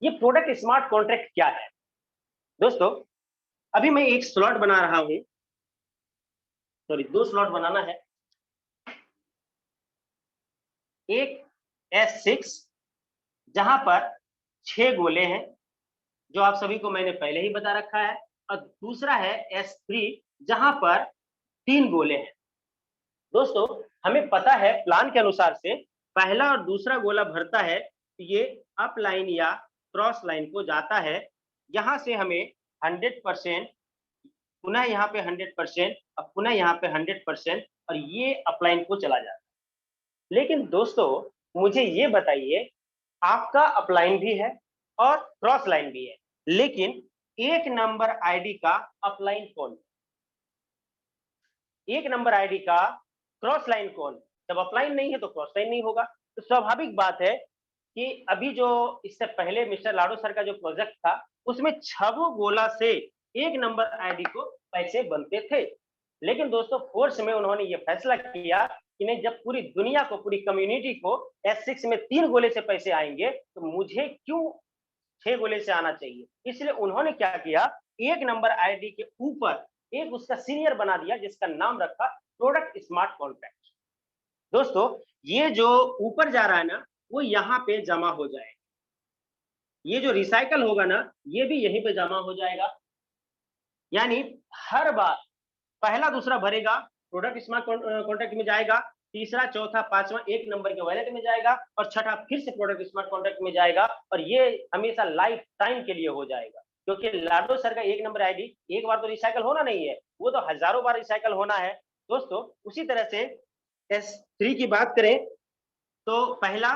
ये प्रोडक्ट स्मार्ट कॉन्ट्रैक्ट क्या है दोस्तों? अभी मैं एक स्लॉट बना रहा हूं, सॉरी 2 स्लॉट बनाना है। एक S6 जहां पर 6 गोले हैं जो आप सभी को मैंने पहले ही बता रखा है, और दूसरा है S3 जहां पर 3 गोले हैं। दोस्तों हमें पता है प्लान के अनुसार से पहला और दूसरा गोला भरता है तो ये अप लाइन या क्रॉस लाइन को जाता है। यहां से हमें 100%, पुनः यहाँ पे 100% और पुनः यहाँ पे 100% और ये अपलाइन को चला जाता है। लेकिन दोस्तों मुझे ये बताइए, आपका अपलाइन भी है और क्रॉस लाइन भी है, लेकिन 1 नंबर आईडी का अपलाइन कौन? 1 नंबर आईडी का क्रॉस लाइन कौन? जब अपलाइन नहीं है तो क्रॉस लाइन नहीं होगा। तो स्वाभाविक बात है कि अभी जो इससे पहले मिस्टर लाडो सर का जो प्रोजेक्ट था उसमें 6 गोला से 1 नंबर आईडी को पैसे बनते थे। लेकिन दोस्तों फोर्स में उन्होंने ये फैसला किया कि नहीं, जब पूरी दुनिया को, पूरी कम्युनिटी को S6 में 3 गोले से पैसे आएंगे तो मुझे क्यों 6 गोले से आना चाहिए। इसलिए उन्होंने क्या किया, 1 नंबर आईडी के ऊपर एक उसका सीनियर बना दिया जिसका नाम रखा प्रोडक्ट स्मार्ट कॉन्ट्रैक्ट। दोस्तों ये जो ऊपर जा रहा है ना वो यहाँ पे जमा हो जाएगा, ये जो रिसाइकल होगा ना ये भी यहीं पे जमा हो जाएगा। यानी हर बार पहला दूसरा भरेगा प्रोडक्ट स्मार्ट कॉन्ट्रैक्ट में जाएगा, तीसरा चौथा पांचवा 1 नंबर के वॉलेट में जाएगा और छठा फिर से प्रोडक्ट स्मार्ट कॉन्ट्रैक्ट में जाएगा। और ये हमेशा लाइफ टाइम के लिए हो जाएगा, क्योंकि लाडो सर का 1 नंबर आईडी एक बार तो रिसाइकल होना नहीं है, वो तो हजारों बार रिसाइकल होना है। दोस्तों उसी तरह से S3 की बात करें तो पहला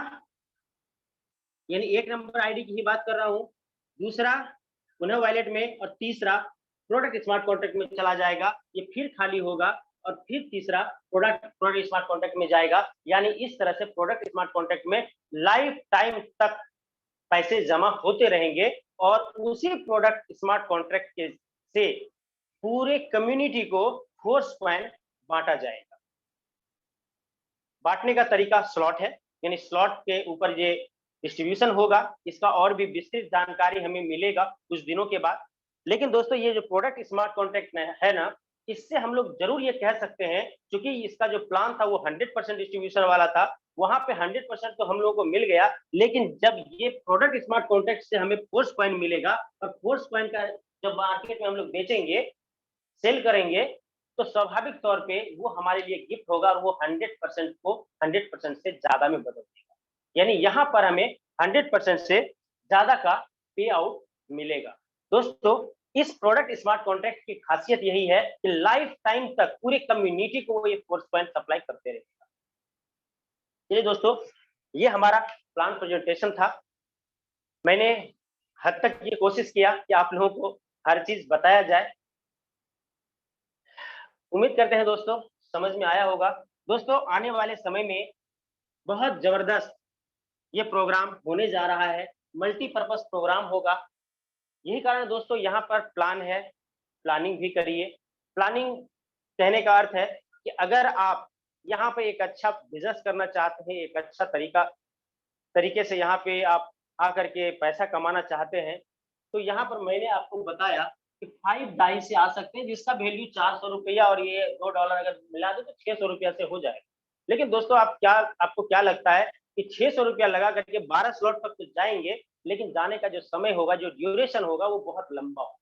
यानी 1 नंबर आईडी की ही बात कर रहा हूं, दूसरा पुनः वॉलेट में और तीसरा प्रोडक्ट स्मार्ट कॉन्ट्रैक्ट में चला जाएगा। ये फिर खाली होगा और फिर तीसरा प्रोडक्ट स्मार्ट कॉन्ट्रैक्ट में जाएगा। यानी इस तरह से प्रोडक्ट स्मार्ट कॉन्ट्रैक्ट में लाइफ टाइम तक पैसे जमा होते रहेंगे और उसी प्रोडक्ट स्मार्ट कॉन्ट्रैक्ट के से पूरे कम्युनिटी को फोर्स कॉइन बांटा जाएगा। बांटने का तरीका स्लॉट है, यानी स्लॉट के ऊपर ये डिस्ट्रीब्यूशन होगा। इसका और भी विस्तृत जानकारी हमें मिलेगा कुछ दिनों के बाद। लेकिन दोस्तों ये जो प्रोडक्ट स्मार्ट कॉन्ट्रैक्ट है ना, इससे हम लोग जरूर ये कह सकते हैं, क्योंकि इसका जो प्लान था वो 100% डिस्ट्रीब्यूशन वाला था, वहां पे 100% तो हम लोगों को मिल गया, लेकिन जब ये प्रोडक्ट स्मार्ट कॉन्ट्रैक्ट से हमें फोर्स कॉइन मिलेगा और फोर्स कॉइन का जब मार्केट में हम लोग बेचेंगे, सेल करेंगे, तो स्वाभाविक तौर पे वो हमारे लिए गिफ्ट होगा और वो 100% को 100% से ज्यादा में बदल देगा। यानी यहाँ पर हमें 100% से ज्यादा का पे आउट मिलेगा। दोस्तों, इस प्रोडक्ट स्मार्ट कॉन्ट्रैक्ट की खासियत यही है कि लाइफ टाइम तक पूरी कम्युनिटी को ये फोर्स पॉइंट सप्लाई करते रहेगा। चलिए दोस्तों, ये हमारा प्लान प्रेजेंटेशन था। मैंने हद तक ये कोशिश किया कि आप लोगों को हर चीज बताया जाए। उम्मीद करते हैं दोस्तों समझ में आया होगा। दोस्तों, आने वाले समय में बहुत जबरदस्त ये प्रोग्राम होने जा रहा है, मल्टीपर्पज प्रोग्राम होगा। यही कारण दोस्तों यहाँ पर प्लान है, प्लानिंग भी करिए। प्लानिंग कहने का अर्थ है कि अगर आप यहाँ पे एक अच्छा बिजनेस करना चाहते हैं, एक अच्छा तरीके से यहाँ पे आप आकर के पैसा कमाना चाहते हैं, तो यहाँ पर मैंने आपको बताया कि 5 डाई से आ सकते हैं, जिसका वैल्यू 400 रुपया और ये $2 अगर मिला दे तो 600 रुपया से हो जाएगा। लेकिन दोस्तों, आपको क्या लगता है कि 600 रुपया लगा करके 12 स्लॉट तक तो जाएंगे, लेकिन जाने का जो समय होगा, जो ड्यूरेशन होगा, वो बहुत लंबा होगा।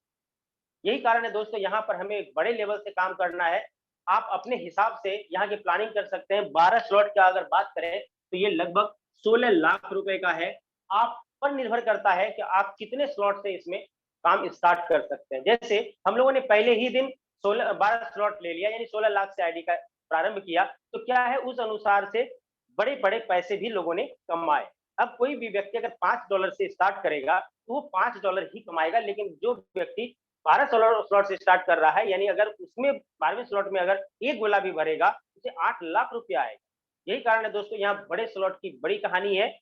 यही कारण है दोस्तों, यहाँ पर हमें एक बड़े लेवल से काम करना है। आप अपने हिसाब से यहाँ की प्लानिंग कर सकते हैं। 12 स्लॉट का अगर बात करें तो ये लगभग 16 लाख रुपए का है। आप पर निर्भर करता है कि आप कितने स्लॉट से इसमें काम स्टार्ट कर सकते हैं। जैसे हम लोगों ने पहले ही दिन 12 स्लॉट ले लिया, यानी 16 लाख से आईडी का प्रारंभ किया, तो क्या है, उस अनुसार से बड़े बड़े पैसे भी लोगों ने कमाए। अब कोई भी व्यक्ति अगर $5 से स्टार्ट करेगा तो वो $5 ही कमाएगा, लेकिन जो व्यक्ति 12 स्लॉट से स्टार्ट कर रहा है, यानी अगर उसमें 12वें स्लॉट में अगर एक गोला भी भरेगा, उसे 8 लाख रुपया आएगा। यही कारण है दोस्तों, यहाँ बड़े स्लॉट की बड़ी कहानी है।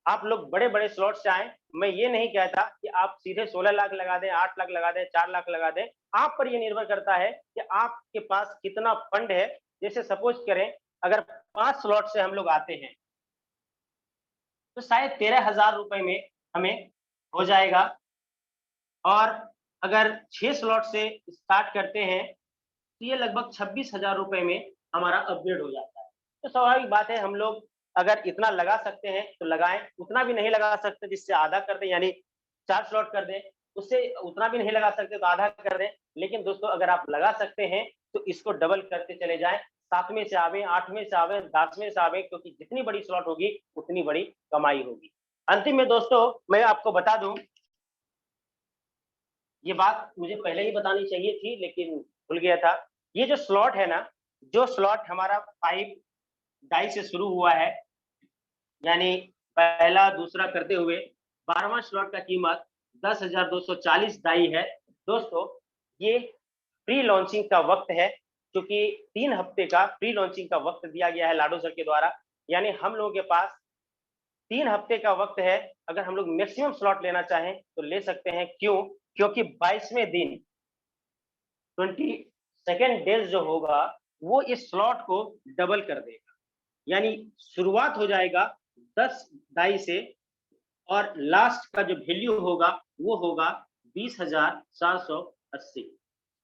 आप लोग बड़े बड़े स्लॉट से आए। मैं ये नहीं कहता कि आप सीधे 16 लाख लगा दें, 8 लाख लगा दें, 4 लाख लगा दें। आप पर ये निर्भर करता है कि आपके पास कितना फंड है। जैसे सपोज करें, अगर 5 स्लॉट से हम लोग आते हैं तो शायद 13,000 रुपए में हमें हो जाएगा, और अगर 6 स्लॉट से स्टार्ट करते हैं तो ये लगभग 26,000 रुपए में हमारा अपग्रेड हो जाता है। तो स्वाभाविक बात है, हम लोग अगर इतना लगा सकते हैं तो लगाएं, उतना भी नहीं लगा सकते जिससे आधा कर दें, यानी 4 स्लॉट कर दें। उससे उतना भी नहीं लगा सकते तो आधा कर दें। लेकिन दोस्तों, अगर आप लगा सकते हैं तो इसको डबल करते चले जाएं। 7वें से आवे, 8वें से आवे, 10वें से आवे, क्योंकि जितनी बड़ी स्लॉट होगी उतनी बड़ी कमाई होगी। अंतिम में दोस्तों मैं आपको बता दूं, ये बात मुझे पहले ही बतानी चाहिए थी लेकिन भूल गया था। ये जो स्लॉट है ना, जो स्लॉट हमारा 5 डाई से शुरू हुआ है, यानी पहला दूसरा करते हुए 12वां स्लॉट का कीमत 10,240 डाई है। दोस्तों, ये प्री लॉन्चिंग का वक्त है, क्योंकि 3 हफ्ते का प्री लॉन्चिंग का वक्त दिया गया है लाडो सर के द्वारा। यानी हम लोगों के पास 3 हफ्ते का वक्त है। अगर हम लोग मैक्सिमम स्लॉट लेना चाहें तो ले सकते हैं। क्यों? क्योंकि 22वें दिन 22nd डेज जो होगा वो इस स्लॉट को डबल कर देगा। यानी शुरुआत हो जाएगा 10 डाई से, और लास्ट का जो वैल्यू होगा वो होगा 20,480।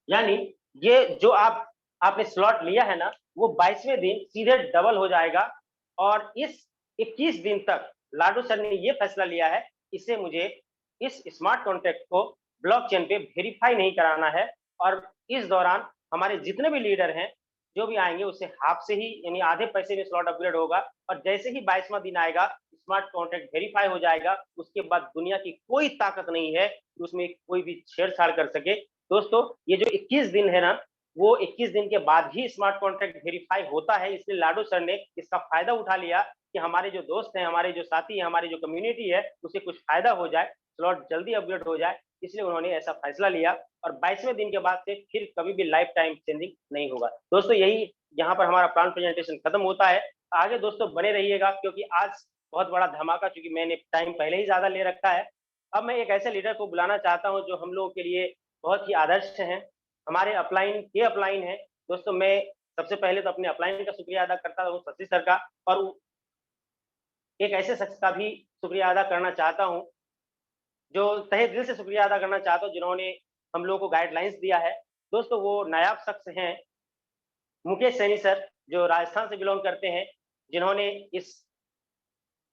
यानी ये जो आपने स्लॉट लिया है ना, वो 22वें दिन सीधे डबल हो जाएगा। और इस 21 दिन तक लाडो सर ने ये फैसला लिया है, इसे मुझे इस स्मार्ट कॉन्ट्रैक्ट को ब्लॉकचेन पे वेरीफाई नहीं कराना है। और इस दौरान हमारे जितने भी लीडर हैं, जो भी आएंगे, उससे हाफ से ही, यानी आधे पैसे में स्लॉट अपग्रेड होगा। और जैसे ही 22वां दिन आएगा, स्मार्ट कॉन्ट्रैक्ट वेरीफाई हो जाएगा। उसके बाद दुनिया की कोई ताकत नहीं है कि उसमें कोई भी छेड़छाड़ कर सके। दोस्तों, ये जो 21 दिन है ना, वो 21 दिन के बाद ही स्मार्ट कॉन्ट्रैक्ट वेरीफाई होता है। इसलिए लाडो सर ने इसका फायदा उठा लिया कि हमारे जो दोस्त हैं, हमारे जो साथी हैं, हमारी जो कम्युनिटी है, उसे कुछ फायदा हो जाए, स्लॉट जल्दी अपग्रेड हो जाए, इसलिए उन्होंने ऐसा फैसला लिया। और 22वें दिन के बाद से फिर कभी भी लाइफ टाइम चेंजिंग नहीं होगा। दोस्तों, यही यहाँ पर हमारा प्लान प्रेजेंटेशन खत्म होता है। आगे दोस्तों बने रहिएगा, क्योंकि आज बहुत बड़ा धमाका, क्योंकि मैंने टाइम पहले ही ज्यादा ले रखा है। अब मैं एक ऐसे लीडर को बुलाना चाहता हूँ जो हम लोगों के लिए बहुत ही आदर्श हैं, हमारे अपलाइन के अपलाइन है। दोस्तों, मैं सबसे पहले तो अपने अपलाइन का शुक्रिया अदा करता हूँ, शशि सर का, और एक ऐसे शख्स का भी शुक्रिया अदा करना चाहता हूँ, जो तहे दिल से शुक्रिया अदा करना चाहता हूँ, जिन्होंने हम लोगों को गाइडलाइंस दिया है। दोस्तों, वो नायाब शख्स हैं मुकेश सैनी सर, जो राजस्थान से बिलोंग करते हैं, जिन्होंने इस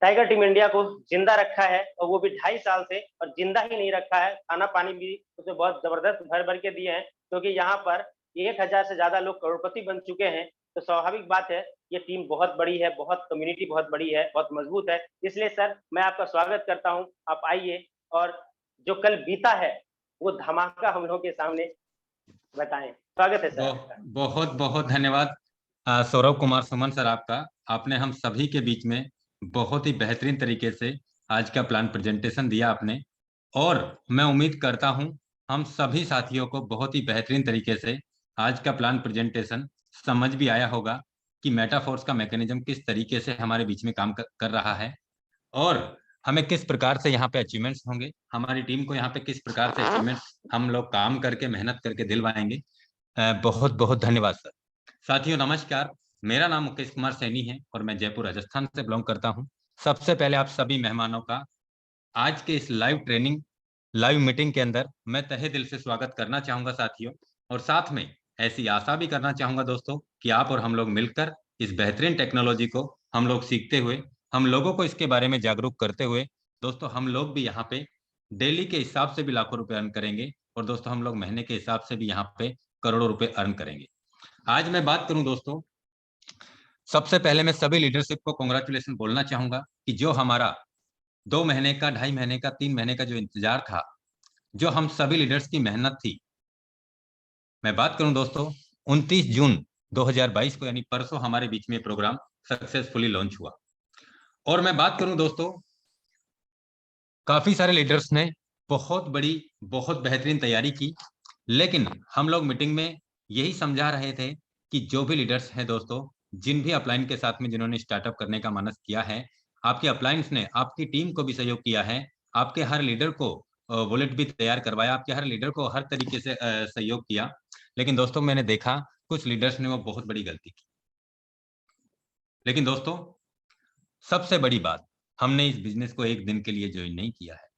टाइगर टीम इंडिया को जिंदा रखा है, और वो भी 2.5 साल से, और जिंदा ही नहीं रखा है, खाना पानी भी उसे बहुत जबरदस्त भर भर के दिए हैं, क्योंकि यहाँ पर 1000 से ज्यादा लोग करोड़पति बन चुके हैं। तो स्वाभाविक बात है, ये टीम बहुत बड़ी है, बहुत कम्युनिटी बहुत बड़ी है, बहुत मजबूत है। इसलिए सर, मैं आपका स्वागत करता हूँ, आप आइए और जो कल बीता है वो धमाका हम लोगों के सामने बताएं। स्वागत है सर आपका। बहुत बहुत धन्यवाद सौरभ कुमार सुमन सर आपका। आपने हम सभी के बीच में बहुत ही बेहतरीन तरीके से आज का प्लान प्रेजेंटेशन दिया आपने, और मैं उम्मीद करता हूं हम सभी साथियों को बहुत ही बेहतरीन तरीके से आज का प्लान प्रेजेंटेशन समझ भी आया होगा कि मेटाफोर्स का मैकेनिज्म किस तरीके से हमारे बीच में काम कर रहा है, और हमें किस प्रकार से यहाँ पे अचीवमेंट्स होंगे, हमारी टीम को यहाँ पे किस प्रकार से अचीवमेंट्स हम लोग काम करके मेहनत करके दिलवाएंगे। बहुत बहुत धन्यवाद सर। साथियों नमस्कार, मेरा नाम मुकेश कुमार सैनी है और मैं जयपुर राजस्थान से बिलोंग करता हूं। सबसे पहले आप सभी मेहमानों का आज के इस लाइव मीटिंग के अंदर मैं तहे दिल से स्वागत करना चाहूंगा साथियों, और साथ में ऐसी आशा भी करना चाहूंगा दोस्तों कि आप और हम लोग मिलकर इस बेहतरीन टेक्नोलॉजी को हम लोग सीखते हुए, हम लोगों को इसके बारे में जागरूक करते हुए दोस्तों हम लोग भी यहाँ पे डेली के हिसाब से भी लाखों रुपए अर्न करेंगे, और दोस्तों हम लोग महीने के हिसाब से भी यहाँ पे करोड़ों रुपए अर्न करेंगे। आज मैं बात करूं दोस्तों, सबसे पहले मैं सभी लीडरशिप को कांग्रेचुलेशन बोलना चाहूंगा कि जो हमारा 2 महीने का, 2.5 महीने का, 3 महीने का जो इंतजार था, जो हम सभी लीडर्स की मेहनत थी, मैं बात करूं दोस्तों 29 जून 2022 को यानी परसों हमारे बीच में प्रोग्राम सक्सेसफुली लॉन्च हुआ। और मैं बात करूं दोस्तों, काफी सारे लीडर्स ने बहुत बड़ी, बहुत बेहतरीन तैयारी की, लेकिन हम लोग मीटिंग में यही समझा रहे थे कि जो भी लीडर्स हैं दोस्तों, जिन भी अपलाइन के साथ में जिन्होंने स्टार्टअप करने का मनस किया है, आपके अपलाइंस ने आपकी टीम को भी सहयोग किया है, आपके हर लीडर को वॉलेट भी तैयार करवाया, आपके हर लीडर को हर तरीके से सहयोग किया, लेकिन दोस्तों मैंने देखा कुछ लीडर्स ने वो बहुत बड़ी गलती की। लेकिन दोस्तों सबसे बड़ी बात, हमने इस बिजनेस को एक दिन के लिए ज्वाइन नहीं किया है,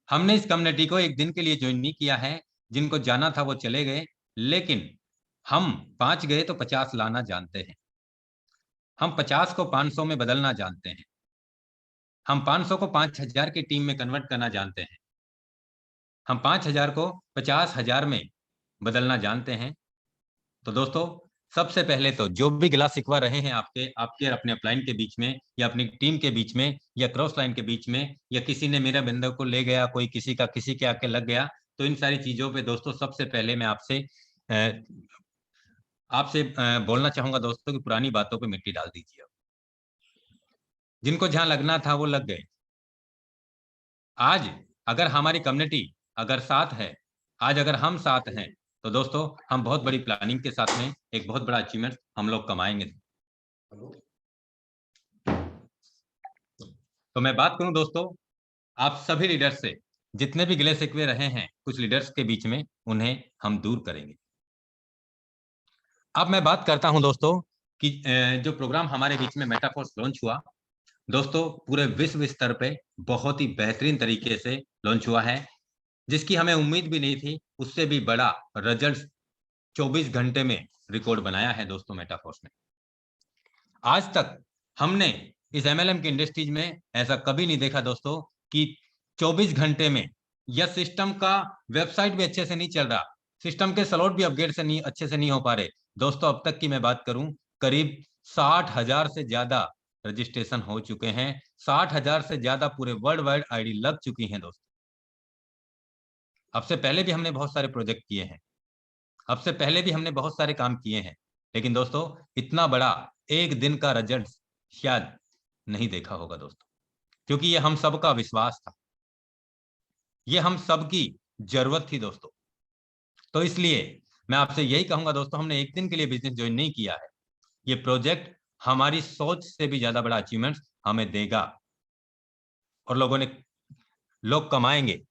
हमने इस कम्युनिटी को एक दिन के लिए ज्वाइन नहीं किया है। जिनको जाना था वो चले गए, लेकिन हम 5 गए तो 50 लाना जानते हैं, हम 50 को 500 में बदलना जानते हैं, हम 500 को 5000 की टीम में कन्वर्ट करना जानते हैं, हम 5000 को 50,000 में बदलना जानते हैं। तो दोस्तों सबसे पहले तो जो भी गिला शिकवा रहे हैं आपके अपने अपलाइन के बीच में, या अपनी टीम के बीच में, या क्रॉस लाइन के बीच में, या किसी ने मेरे बंदे को ले गया, कोई किसी का किसी के आके लग गया, तो इन सारी चीजों पे दोस्तों सबसे पहले मैं आपसे बोलना चाहूंगा दोस्तों कि पुरानी बातों पे मिट्टी डाल दीजिए। जिनको जहां लगना था वो लग गए। आज अगर हमारी कम्युनिटी अगर साथ है, आज अगर हम साथ हैं, तो दोस्तों हम बहुत बड़ी प्लानिंग के साथ में एक बहुत बड़ा अचीवमेंट हम लोग कमाएंगे। तो मैं बात करूं दोस्तों, आप सभी लीडर्स से जितने भी गिले शिकवे रहे हैं कुछ लीडर्स के बीच में, उन्हें हम दूर करेंगे। अब मैं बात करता हूं दोस्तों कि जो प्रोग्राम हमारे बीच में मेटाफोर्स लॉन्च हुआ, दोस्तों पूरे विश्व स्तर पे बहुत ही बेहतरीन तरीके से लॉन्च हुआ है, जिसकी हमें उम्मीद भी नहीं थी। उससे भी बड़ा रिजल्ट 24 घंटे में रिकॉर्ड बनाया है दोस्तों मेटाफोर्स ने। आज तक हमने इस एमएलएम की इंडस्ट्रीज में ऐसा कभी नहीं देखा दोस्तों कि 24 घंटे में, या सिस्टम का वेबसाइट भी अच्छे से नहीं चल रहा, सिस्टम के स्लॉट भी अपग्रेड से नहीं अच्छे से नहीं हो पा रहे दोस्तों। अब तक की मैं बात करूं, करीब 60,000 से ज्यादा रजिस्ट्रेशन हो चुके हैं, 60,000 से ज्यादा पूरे वर्ल्ड वाइड आईडी लग चुकी हैं दोस्तों। अब से पहले भी हमने बहुत सारे प्रोजेक्ट किए हैं, अब से पहले भी हमने बहुत सारे काम किए हैं, लेकिन दोस्तों इतना बड़ा एक दिन का रिजल्ट शायद नहीं देखा होगा दोस्तों, क्योंकि ये हम सबका विश्वास था, ये हम सबकी जरूरत थी दोस्तों। तो इसलिए मैं आपसे यही कहूंगा दोस्तों, हमने एक दिन के लिए बिजनेस ज्वाइन नहीं किया है, ये प्रोजेक्ट हमारी सोच से भी ज्यादा बड़ा अचीवमेंट हमें देगा, और लोग कमाएंगे।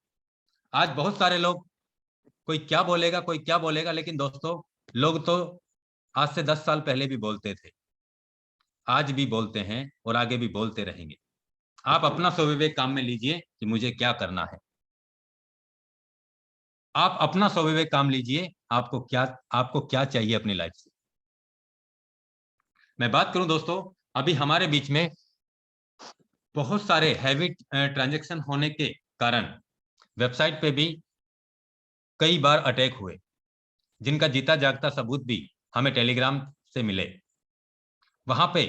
आज बहुत सारे लोग, कोई क्या बोलेगा कोई क्या बोलेगा, लेकिन दोस्तों लोग तो आज से 10 साल पहले भी बोलते थे, आज भी बोलते हैं और आगे भी बोलते रहेंगे। आप अपना स्वविवेक काम में लीजिए कि मुझे क्या करना है, आप अपना स्वविवेक काम लीजिए, आपको क्या चाहिए अपनी लाइफ से। मैं बात करूं दोस्तों, अभी हमारे बीच में बहुत सारे हैवी ट्रांजैक्शन होने के कारण वेबसाइट पे भी कई बार अटैक हुए, जिनका जीता जागता सबूत भी हमें टेलीग्राम से मिले। वहां पे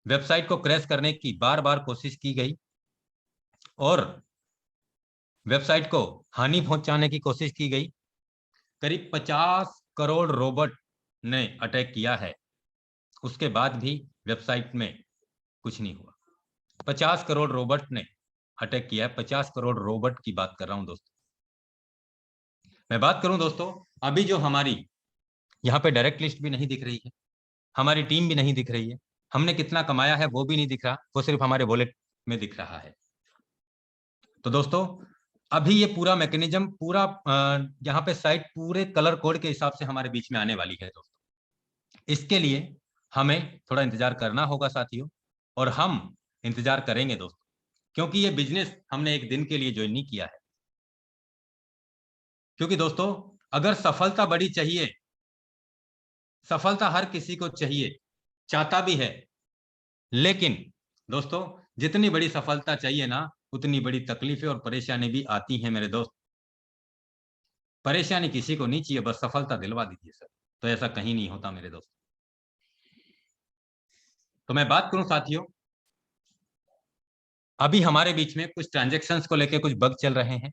वेबसाइट को क्रैश करने की बार बार कोशिश की गई और वेबसाइट को हानि पहुंचाने की कोशिश की गई। करीब 50 करोड़ रोबोट ने अटैक किया है, उसके बाद भी वेबसाइट में कुछ नहीं हुआ। 50 करोड़ रोबोट ने अटैक किया है, 50 करोड़ रोबोट की बात कर रहा हूं दोस्तों। मैं बात करूं दोस्तों, अभी जो हमारी यहाँ पे डायरेक्ट लिस्ट भी नहीं दिख रही है, हमारी टीम भी नहीं दिख रही है, हमने कितना कमाया है वो भी नहीं दिख रहा, वो सिर्फ हमारे वॉलेट में दिख रहा है। तो दोस्तों अभी ये पूरा मैकेनिज्म पूरा यहाँ पे साइट पूरे कलर कोड के हिसाब से हमारे बीच में आने वाली है दोस्तों। इसके लिए हमें थोड़ा इंतजार करना होगा साथियों, और हम इंतजार करेंगे दोस्तों, क्योंकि ये बिजनेस हमने एक दिन के लिए ज्वाइन नहीं किया है। क्योंकि दोस्तों अगर सफलता बड़ी चाहिए, सफलता हर किसी को चाहिए, चाहता भी है, लेकिन दोस्तों जितनी बड़ी सफलता चाहिए ना, उतनी बड़ी तकलीफें और परेशानी भी आती हैं मेरे दोस्त। परेशानी किसी को नहीं चाहिए, बस सफलता दिलवा दीजिए सर, तो ऐसा कहीं नहीं होता मेरे दोस्त। तो मैं बात करूं साथियों, अभी हमारे बीच में कुछ ट्रांजैक्शंस को लेकर कुछ बग चल रहे हैं,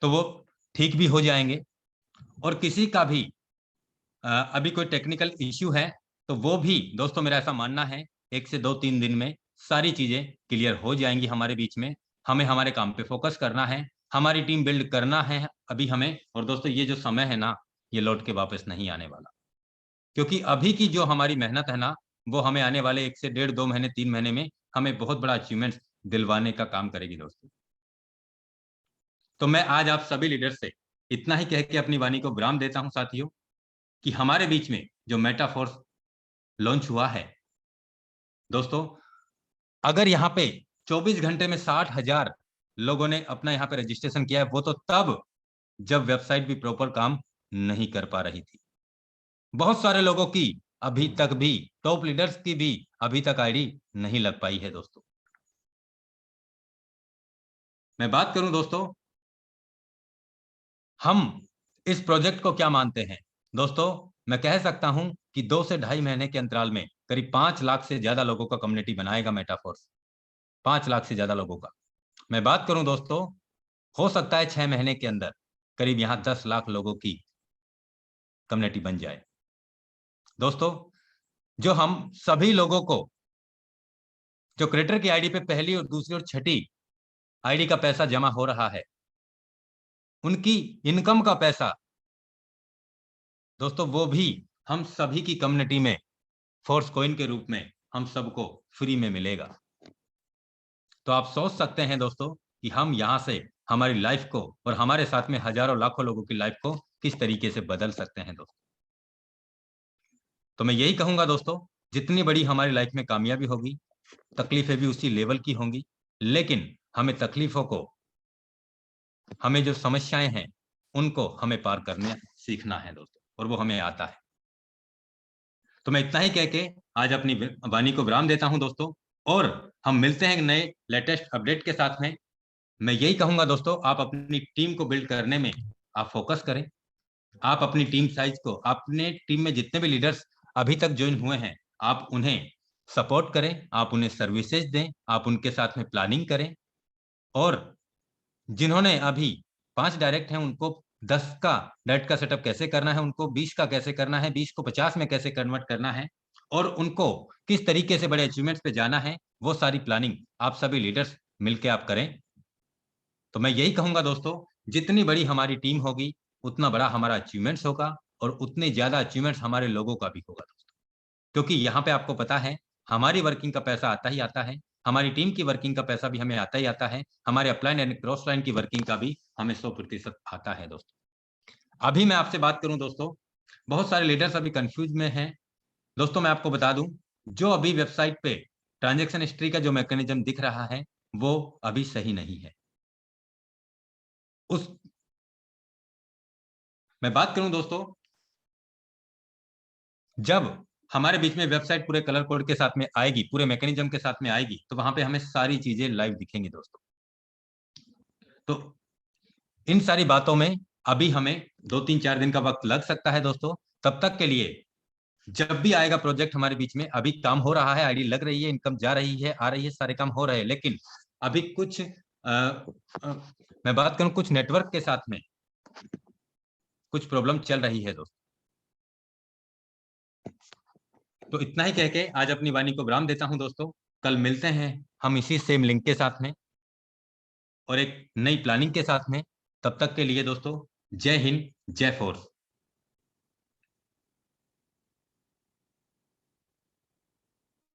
तो वो ठीक भी हो जाएंगे। और किसी का भी अभी कोई टेक्निकल इश्यू है तो वो भी दोस्तों मेरा ऐसा मानना है 1 से 2-3 दिन में सारी चीजें क्लियर हो जाएंगी हमारे बीच में। हमें हमारे काम पे फोकस करना है, हमारी टीम बिल्ड करना है अभी हमें। और दोस्तों ये जो समय है ना, ये लौट के वापस नहीं आने वाला, क्योंकि अभी की जो हमारी मेहनत है ना, वो हमें आने वाले 1 से 1.5-2 महीने 3 महीने में हमें बहुत बड़ा अचीवमेंट दिलवाने का काम करेगी दोस्तों। तो मैं आज आप सभी लीडर से इतना ही कह के अपनी वाणी को विराम देता हूं साथियों, कि हमारे बीच में जो मेटाफोर्स लॉन्च हुआ है दोस्तों, अगर यहाँ पे 24 घंटे में 60,000 लोगों ने अपना यहाँ पे रजिस्ट्रेशन किया है, वो तो तब जब वेबसाइट भी प्रॉपर काम नहीं कर पा रही थी। बहुत सारे लोगों की अभी तक भी, टॉप लीडर्स की भी अभी तक आईडी नहीं लग पाई है दोस्तों। मैं बात करूं दोस्तों, हम इस प्रोजेक्ट को क्या मानते हैं दोस्तों, मैं कह सकता हूं कि 2 से 2.5 महीने के अंतराल में करीब 5 लाख से ज्यादा लोगों का कम्युनिटी बनाएगा मेटाफोर्स, 5 लाख से ज्यादा लोगों का। मैं बात करूं दोस्तों, हो सकता है 6 महीने के अंदर करीब यहाँ 10 लाख लोगों की कम्युनिटी बन जाए। दोस्तों जो हम सभी लोगों को, जो क्रिएटर की आईडी पे पहली और दूसरी और छठी आईडी का पैसा जमा हो रहा है, उनकी इनकम का पैसा दोस्तों वो भी हम सभी की कम्युनिटी में फोर्स कॉइन के रूप में हम सबको फ्री में मिलेगा। तो आप सोच सकते हैं दोस्तों कि हम यहाँ से हमारी लाइफ को और हमारे साथ में हजारों लाखों लोगों की लाइफ को किस तरीके से बदल सकते हैं दोस्तों। तो मैं यही कहूंगा दोस्तों, जितनी बड़ी हमारी लाइफ में कामयाबी होगी, तकलीफें भी उसी लेवल की होंगी, लेकिन हमें तकलीफों को, हमें जो समस्याएं हैं उनको हमें पार करने सीखना है दोस्तों, और वो हमें आता है। तो मैं इतना ही कह के आज अपनी वाणी को विराम देता हूं दोस्तों, और हम मिलते हैं नए लेटेस्ट अपडेट के साथ में। मैं यही कहूंगा दोस्तों, आप अपनी टीम को बिल्ड करने में आप फोकस करें। आप अपनी टीम साइज को, अपने टीम में जितने भी लीडर्स अभी तक ज्वाइन हुए हैं, आप उन्हें सपोर्ट करें, आप उन्हें सर्विसेज दें, आप उनके साथ में प्लानिंग करें। और जिन्होंने अभी 5 डायरेक्ट हैं, उनको 10 का डायरेक्ट का सेटअप कैसे करना है, उनको 20 का कैसे करना है, 20 को 50 में कैसे कन्वर्ट करना है, और उनको किस तरीके से बड़े अचीवमेंट्स पे जाना है, वो सारी प्लानिंग आप सभी लीडर्स मिलकर आप करें। तो मैं यही कहूंगा दोस्तों, जितनी बड़ी हमारी टीम होगी उतना बड़ा हमारा अचीवमेंट्स होगा, और उतने ज्यादा अचीवमेंट्स हमारे लोगों का भी होगा दोस्तों। क्योंकि यहाँ पे आपको पता है हमारी वर्किंग का पैसा आता ही आता है, हमारी टीम की वर्किंग का पैसा भी हमें आता ही आता है, हमारे अपलाइन एंड क्रॉस लाइन की वर्किंग का भी हमें 100% आता है दोस्तों। अभी मैं आपसे बात करूं दोस्तों, बहुत सारे लीडर्स अभी कंफ्यूज में हैं दोस्तों। मैं आपको बता दूं, जो अभी वेबसाइट पे ट्रांजैक्शन हिस्ट्री का जो मैकेनिज्म दिख रहा है वो अभी सही नहीं है। उस मैं बात करूं दोस्तों, जब हमारे बीच में वेबसाइट पूरे कलर कोड के साथ में आएगी, पूरे मैकेनिज्म के साथ में आएगी, तो वहां पे हमें सारी चीजें लाइव दिखेंगी दोस्तों। तो इन सारी बातों में अभी हमें 2-3-4 दिन का वक्त लग सकता है दोस्तों। तब तक के लिए जब भी आएगा प्रोजेक्ट हमारे बीच में, अभी काम हो रहा है, आईडी लग रही है, इनकम जा रही है, आ रही है, सारे काम हो रहे हैं, लेकिन अभी कुछ मैं बात करूं कुछ नेटवर्क के साथ में कुछ प्रॉब्लम चल रही है दोस्तों। तो इतना ही कह के आज अपनी वाणी को विराम देता हूं दोस्तों। कल मिलते हैं हम इसी सेम लिंक के साथ में और एक नई प्लानिंग के साथ में। तब तक के लिए दोस्तों जय हिंद, जय फोर्स।